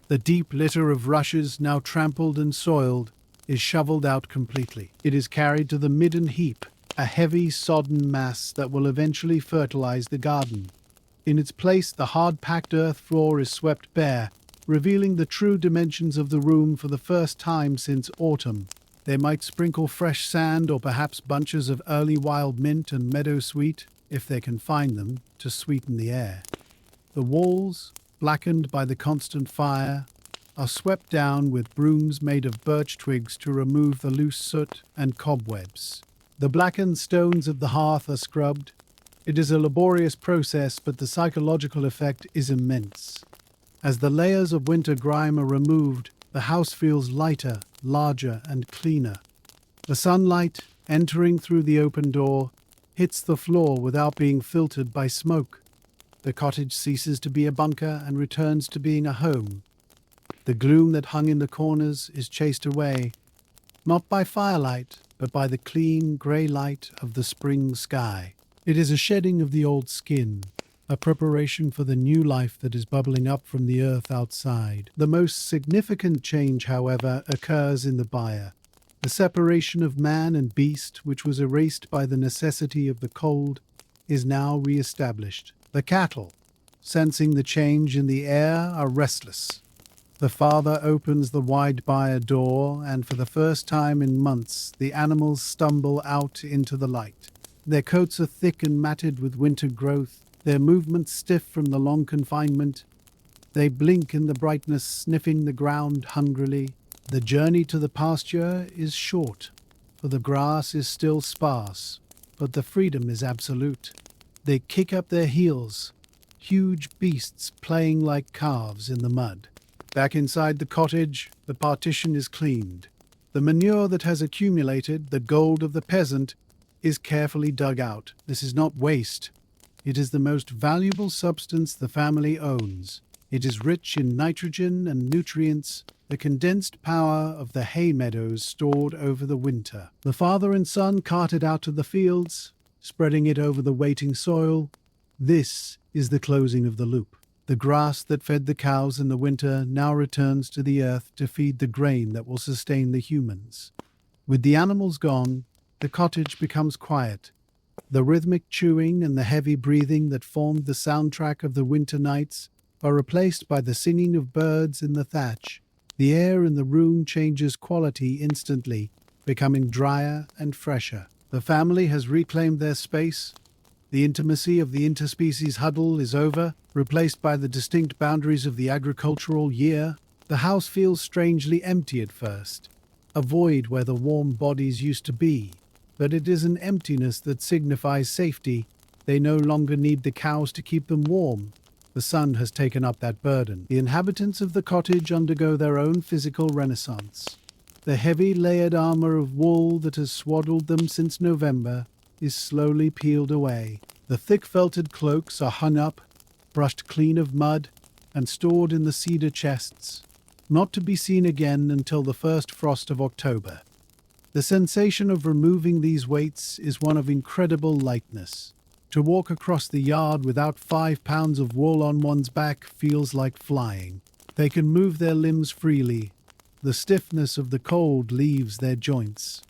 The deep litter of rushes, now trampled and soiled, is shoveled out completely. It is carried to the midden heap, a heavy, sodden mass that will eventually fertilize the garden. In its place, the hard-packed earth floor is swept bare, revealing the true dimensions of the room for the first time since autumn. They might sprinkle fresh sand or perhaps bunches of early wild mint and meadowsweet, if they can find them, to sweeten the air. The walls, blackened by the constant fire, are swept down with brooms made of birch twigs to remove the loose soot and cobwebs. The blackened stones of the hearth are scrubbed. It is a laborious process, but the psychological effect is immense. As the layers of winter grime are removed, the house feels lighter, larger, and cleaner. The sunlight, entering through the open door, hits the floor without being filtered by smoke. The cottage ceases to be a bunker and returns to being a home. The gloom that hung in the corners is chased away, not by firelight, but by the clean, grey light of the spring sky. It is a shedding of the old skin, a preparation for the new life that is bubbling up from the earth outside. The most significant change, however, occurs in the byre. The separation of man and beast, which was erased by the necessity of the cold, is now re-established. The cattle, sensing the change in the air, are restless. The father opens the wide byre door, and for the first time in months, the animals stumble out into the light. Their coats are thick and matted with winter growth, their movements stiff from the long confinement. They blink in the brightness, sniffing the ground hungrily. The journey to the pasture is short, for the grass is still sparse, but the freedom is absolute. They kick up their heels, huge beasts playing like calves in the mud. Back inside the cottage, the partition is cleaned. The manure that has accumulated, the gold of the peasant, is carefully dug out. This is not waste. It is the most valuable substance the family owns. It is rich in nitrogen and nutrients, the condensed power of the hay meadows stored over the winter. The father and son cart it out to the fields, spreading it over the waiting soil. This is the closing of the loop. The grass that fed the cows in the winter now returns to the earth to feed the grain that will sustain the humans. With the animals gone, the cottage becomes quiet. The rhythmic chewing and the heavy breathing that formed the soundtrack of the winter nights are replaced by the singing of birds in the thatch. The air in the room changes quality instantly, becoming drier and fresher. The family has reclaimed their space. The intimacy of the interspecies huddle is over, replaced by the distinct boundaries of the agricultural year. The house feels strangely empty at first, a void where the warm bodies used to be. But it is an emptiness that signifies safety. They no longer need the cows to keep them warm. The sun has taken up that burden. The inhabitants of the cottage undergo their own physical renaissance. The heavy layered armor of wool that has swaddled them since November is slowly peeled away. The thick felted cloaks are hung up, brushed clean of mud, and stored in the cedar chests, not to be seen again until the first frost of October. The sensation of removing these weights is one of incredible lightness. To walk across the yard without 5 pounds of wool on one's back feels like flying. They can move their limbs freely. The stiffness of the cold leaves their joints.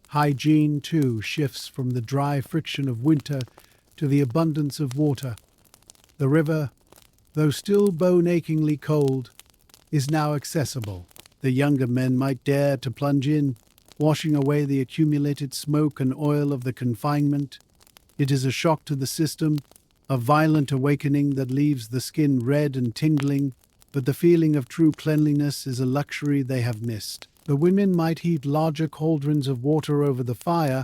Hygiene, too, shifts from the dry friction of winter to the abundance of water. The river, though still bone-achingly cold, is now accessible. The younger men might dare to plunge in, washing away the accumulated smoke and oil of the confinement. It is a shock to the system, a violent awakening that leaves the skin red and tingling, but the feeling of true cleanliness is a luxury they have missed. The women might heat larger cauldrons of water over the fire,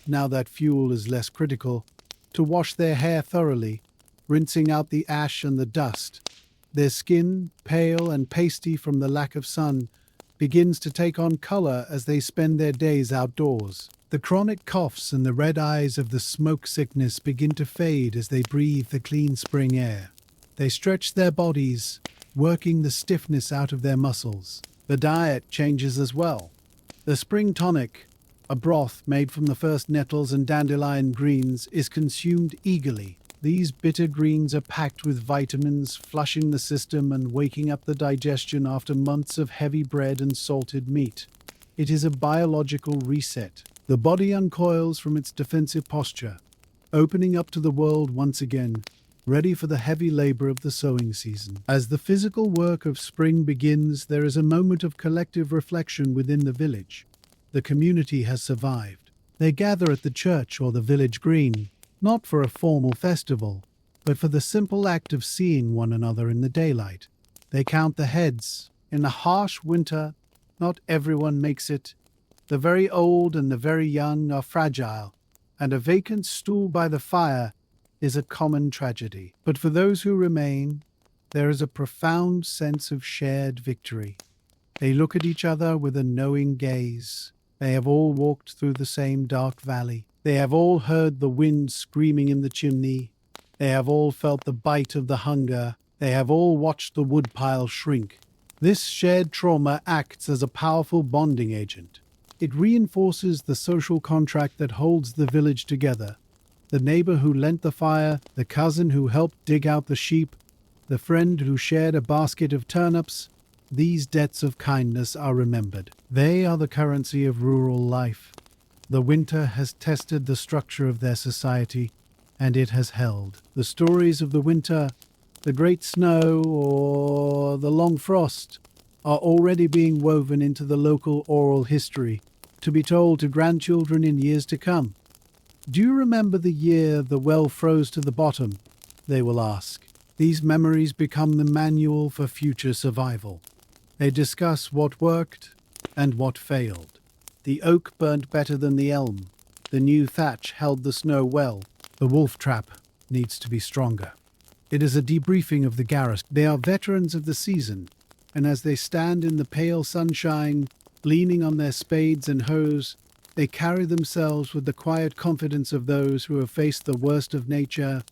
now that fuel is less critical, to wash their hair thoroughly, rinsing out the ash and the dust. Their skin, pale and pasty from the lack of sun, begins to take on color as they spend their days outdoors. The chronic coughs and the red eyes of the smoke sickness begin to fade as they breathe the clean spring air. They stretch their bodies, working the stiffness out of their muscles. The diet changes as well. The spring tonic, a broth made from the first nettles and dandelion greens, is consumed eagerly. These bitter greens are packed with vitamins, flushing the system and waking up the digestion after months of heavy bread and salted meat. It is a biological reset. The body uncoils from its defensive posture, opening up to the world once again, ready for the heavy labor of the sowing season. As the physical work of spring begins, there is a moment of collective reflection within the village. The community has survived. They gather at the church or the village green, not for a formal festival, but for the simple act of seeing one another in the daylight. They count the heads. In the harsh winter, not everyone makes it. The very old and the very young are fragile, and a vacant stool by the fire is a common tragedy. But for those who remain, there is a profound sense of shared victory. They look at each other with a knowing gaze. They have all walked through the same dark valley. They have all heard the wind screaming in the chimney. They have all felt the bite of the hunger. They have all watched the woodpile shrink. This shared trauma acts as a powerful bonding agent. It reinforces the social contract that holds the village together. The neighbor who lent the fire, the cousin who helped dig out the sheep, the friend who shared a basket of turnips, these debts of kindness are remembered. They are the currency of rural life. The winter has tested the structure of their society, and it has held. The stories of the winter, the great snow, or the long frost are already being woven into the local oral history, to be told to grandchildren in years to come. Do you remember the year the well froze to the bottom? They will ask. These memories become the manual for future survival. They discuss what worked and what failed. The oak burnt better than the elm. The new thatch held the snow well. The wolf trap needs to be stronger. It is a debriefing of the garrison. They are veterans of the season, and as they stand in the pale sunshine, leaning on their spades and hoes, they carry themselves with the quiet confidence of those who have faced the worst of nature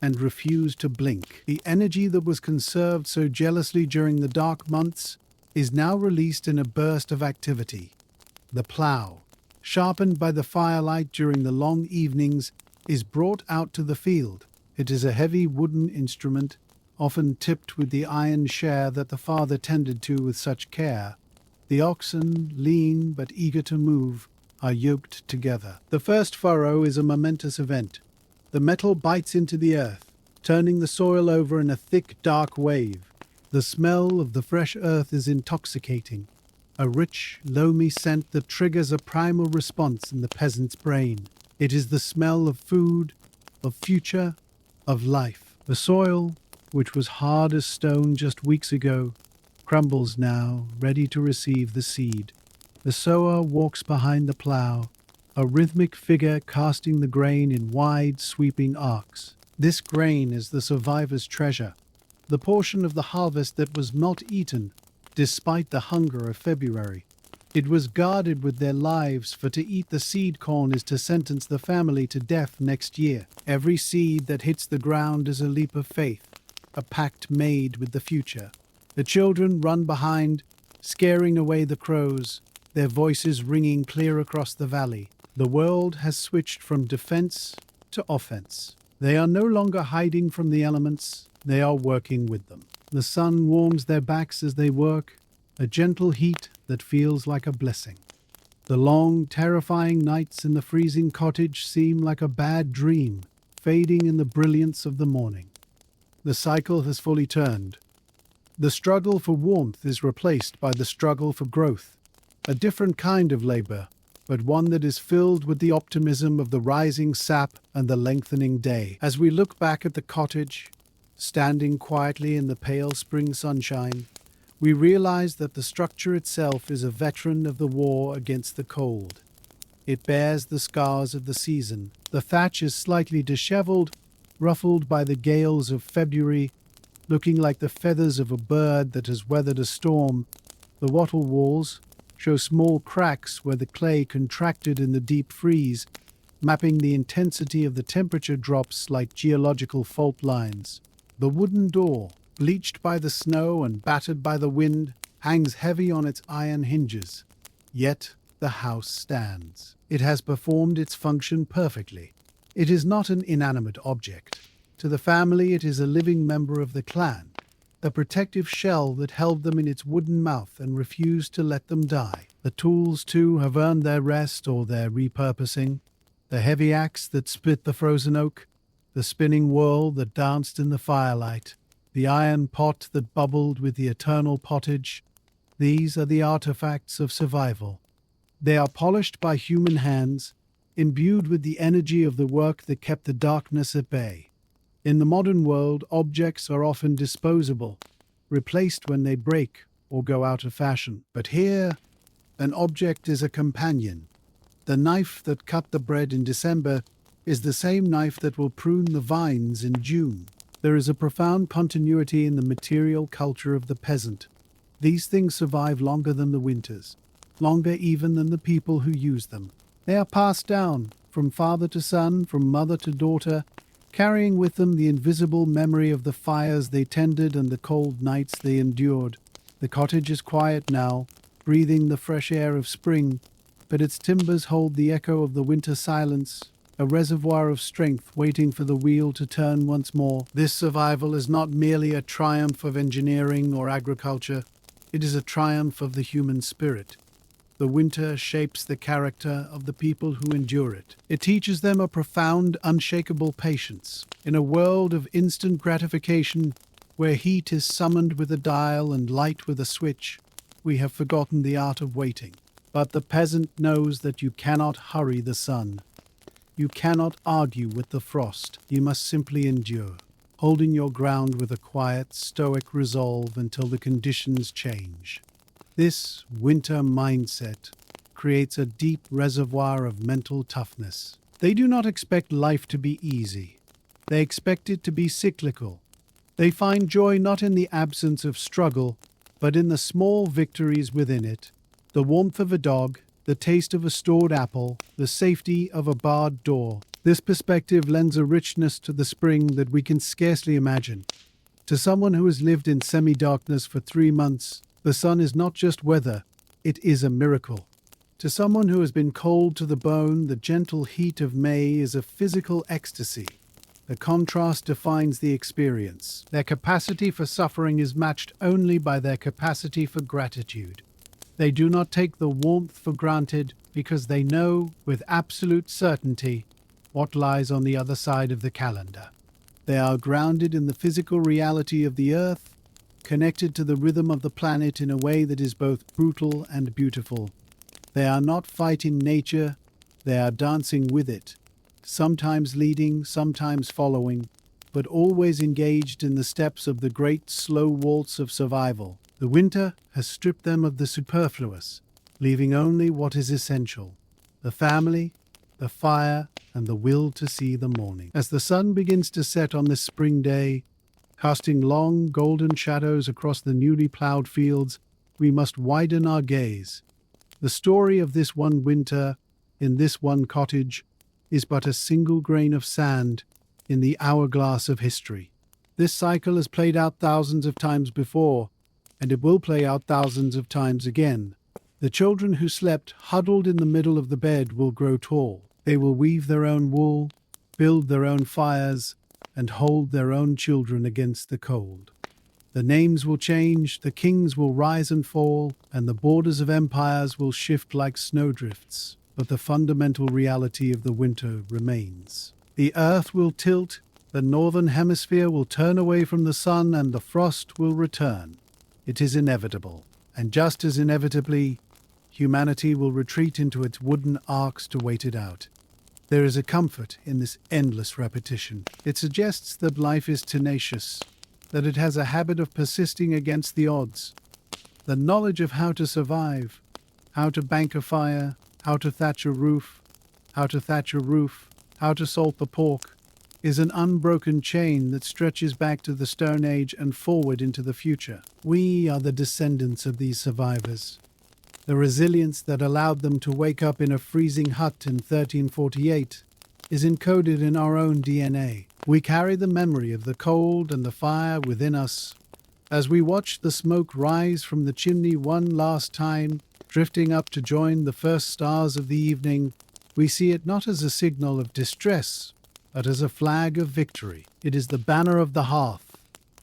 and refuse to blink. The energy that was conserved so jealously during the dark months is now released in a burst of activity. The plough, sharpened by the firelight during the long evenings, is brought out to the field. It is a heavy wooden instrument, often tipped with the iron share that the father tended to with such care. The oxen, lean but eager to move, are yoked together. The first furrow is a momentous event. The metal bites into the earth, turning the soil over in a thick, dark wave. The smell of the fresh earth is intoxicating, a rich, loamy scent that triggers a primal response in the peasant's brain. It is the smell of food, of future, of life. The soil, which was hard as stone just weeks ago, crumbles now, ready to receive the seed. The sower walks behind the plough, a rhythmic figure casting the grain in wide, sweeping arcs. This grain is the survivor's treasure, the portion of the harvest that was not eaten, despite the hunger of February. It was guarded with their lives, for to eat the seed corn is to sentence the family to death next year. Every seed that hits the ground is a leap of faith, a pact made with the future. The children run behind, scaring away the crows, their voices ringing clear across the valley. The world has switched from defense to offense. They are no longer hiding from the elements, they are working with them. The sun warms their backs as they work, a gentle heat that feels like a blessing. The long, terrifying nights in the freezing cottage seem like a bad dream, fading in the brilliance of the morning. The cycle has fully turned. The struggle for warmth is replaced by the struggle for growth. a different kind of labor, but one that is filled with the optimism of the rising sap and the lengthening day. As we look back at the cottage, standing quietly in the pale spring sunshine, we realize that the structure itself is a veteran of the war against the cold. It bears the scars of the season. The thatch is slightly disheveled, ruffled by the gales of February, looking like the feathers of a bird that has weathered a storm. The wattle walls show small cracks where the clay contracted in the deep freeze, mapping the intensity of the temperature drops like geological fault lines. The wooden door, bleached by the snow and battered by the wind, hangs heavy on its iron hinges. Yet the house stands. It has performed its function perfectly. It is not an inanimate object. To the family, it is a living member of the clan, a protective shell that held them in its wooden mouth and refused to let them die. The tools, too, have earned their rest or their repurposing. The heavy axe that split the frozen oak, the spinning whirl that danced in the firelight, the iron pot that bubbled with the eternal pottage. These are the artifacts of survival. They are polished by human hands, imbued with the energy of the work that kept the darkness at bay. In the modern world, objects are often disposable, replaced when they break or go out of fashion. But here, an object is a companion. The knife that cut the bread in December is the same knife that will prune the vines in June. There is a profound continuity in the material culture of the peasant. These things survive longer than the winters, longer even than the people who use them. They are passed down from father to son, from mother to daughter, carrying with them the invisible memory of the fires they tended and the cold nights they endured. The cottage is quiet now, breathing the fresh air of spring, but its timbers hold the echo of the winter silence, a reservoir of strength waiting for the wheel to turn once more. This survival is not merely a triumph of engineering or agriculture, it is a triumph of the human spirit. The winter shapes the character of the people who endure it. It teaches them a profound, unshakable patience. In a world of instant gratification, where heat is summoned with a dial and light with a switch, we have forgotten the art of waiting. But the peasant knows that you cannot hurry the sun. You cannot argue with the frost. You must simply endure, holding your ground with a quiet, stoic resolve until the conditions change. This winter mindset creates a deep reservoir of mental toughness. They do not expect life to be easy. They expect it to be cyclical. They find joy not in the absence of struggle, but in the small victories within it. The warmth of a dog, the taste of a stored apple, the safety of a barred door. This perspective lends a richness to the spring that we can scarcely imagine. To someone who has lived in semi-darkness for 3 months, the sun is not just weather, it is a miracle. To someone who has been cold to the bone, the gentle heat of May is a physical ecstasy. The contrast defines the experience. Their capacity for suffering is matched only by their capacity for gratitude. They do not take the warmth for granted because they know with absolute certainty what lies on the other side of the calendar. They are grounded in the physical reality of the earth, connected to the rhythm of the planet in a way that is both brutal and beautiful. They are not fighting nature, they are dancing with it, sometimes leading, sometimes following, but always engaged in the steps of the great slow waltz of survival. The winter has stripped them of the superfluous, leaving only what is essential: the family, the fire, and the will to see the morning. As the sun begins to set on this spring day, casting long golden shadows across the newly ploughed fields, we must widen our gaze. The story of this one winter, in this one cottage, is but a single grain of sand in the hourglass of history. This cycle has played out thousands of times before, and it will play out thousands of times again. The children who slept huddled in the middle of the bed will grow tall. They will weave their own wool, build their own fires, and hold their own children against the cold. The names will change, the kings will rise and fall, and the borders of empires will shift like snowdrifts, but the fundamental reality of the winter remains. The earth will tilt, the northern hemisphere will turn away from the sun, and the frost will return. It is inevitable, and just as inevitably, Humanity will retreat into its wooden arks to wait it out. There is a comfort in this endless repetition. It suggests that life is tenacious, that it has a habit of persisting against the odds. The knowledge of how to survive, how to bank a fire, how to thatch a roof, how to thatch a roof, how to salt the pork, is an unbroken chain that stretches back to the Stone Age and forward into the future. We are the descendants of these survivors. The resilience that allowed them to wake up in a freezing hut in 1348 is encoded in our own DNA. We carry the memory of the cold and the fire within us. As we watch the smoke rise from the chimney one last time, drifting up to join the first stars of the evening, we see it not as a signal of distress, but as a flag of victory. It is the banner of the hearth,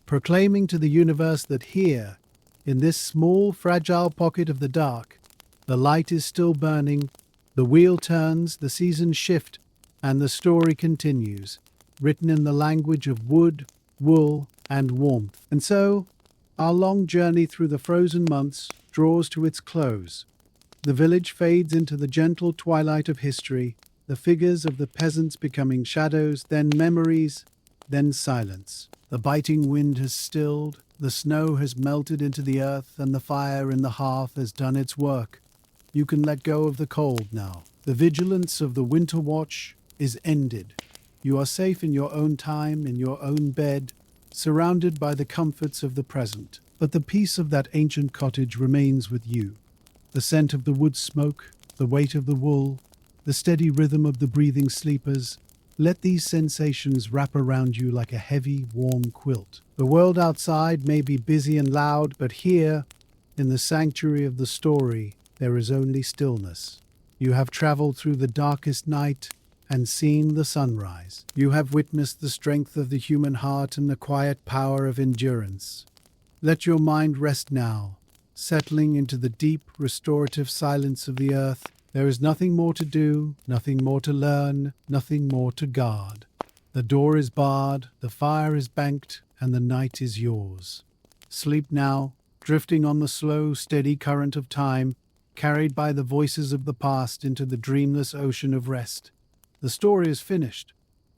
proclaiming to the universe that here, in this small, fragile pocket of the dark, the light is still burning, the wheel turns, the seasons shift, and the story continues, written in the language of wood, wool, and warmth. And so, our long journey through the frozen months draws to its close. The village fades into the gentle twilight of history, the figures of the peasants becoming shadows, then memories, then silence. The biting wind has stilled, the snow has melted into the earth, and the fire in the hearth has done its work. You can let go of the cold now. The vigilance of the winter watch is ended. You are safe in your own time, in your own bed, surrounded by the comforts of the present. But the peace of that ancient cottage remains with you. The scent of the wood smoke, the weight of the wool, the steady rhythm of the breathing sleepers, let these sensations wrap around you like a heavy, warm quilt. The world outside may be busy and loud, but here, in the sanctuary of the story, there is only stillness. You have traveled through the darkest night and seen the sunrise. You have witnessed the strength of the human heart and the quiet power of endurance. Let your mind rest now, settling into the deep, restorative silence of the earth. There is nothing more to do, nothing more to learn, nothing more to guard. The door is barred, the fire is banked, and the night is yours. Sleep now, drifting on the slow, steady current of time, carried by the voices of the past into the dreamless ocean of rest. The story is finished,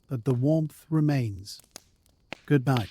but the warmth remains. Good night.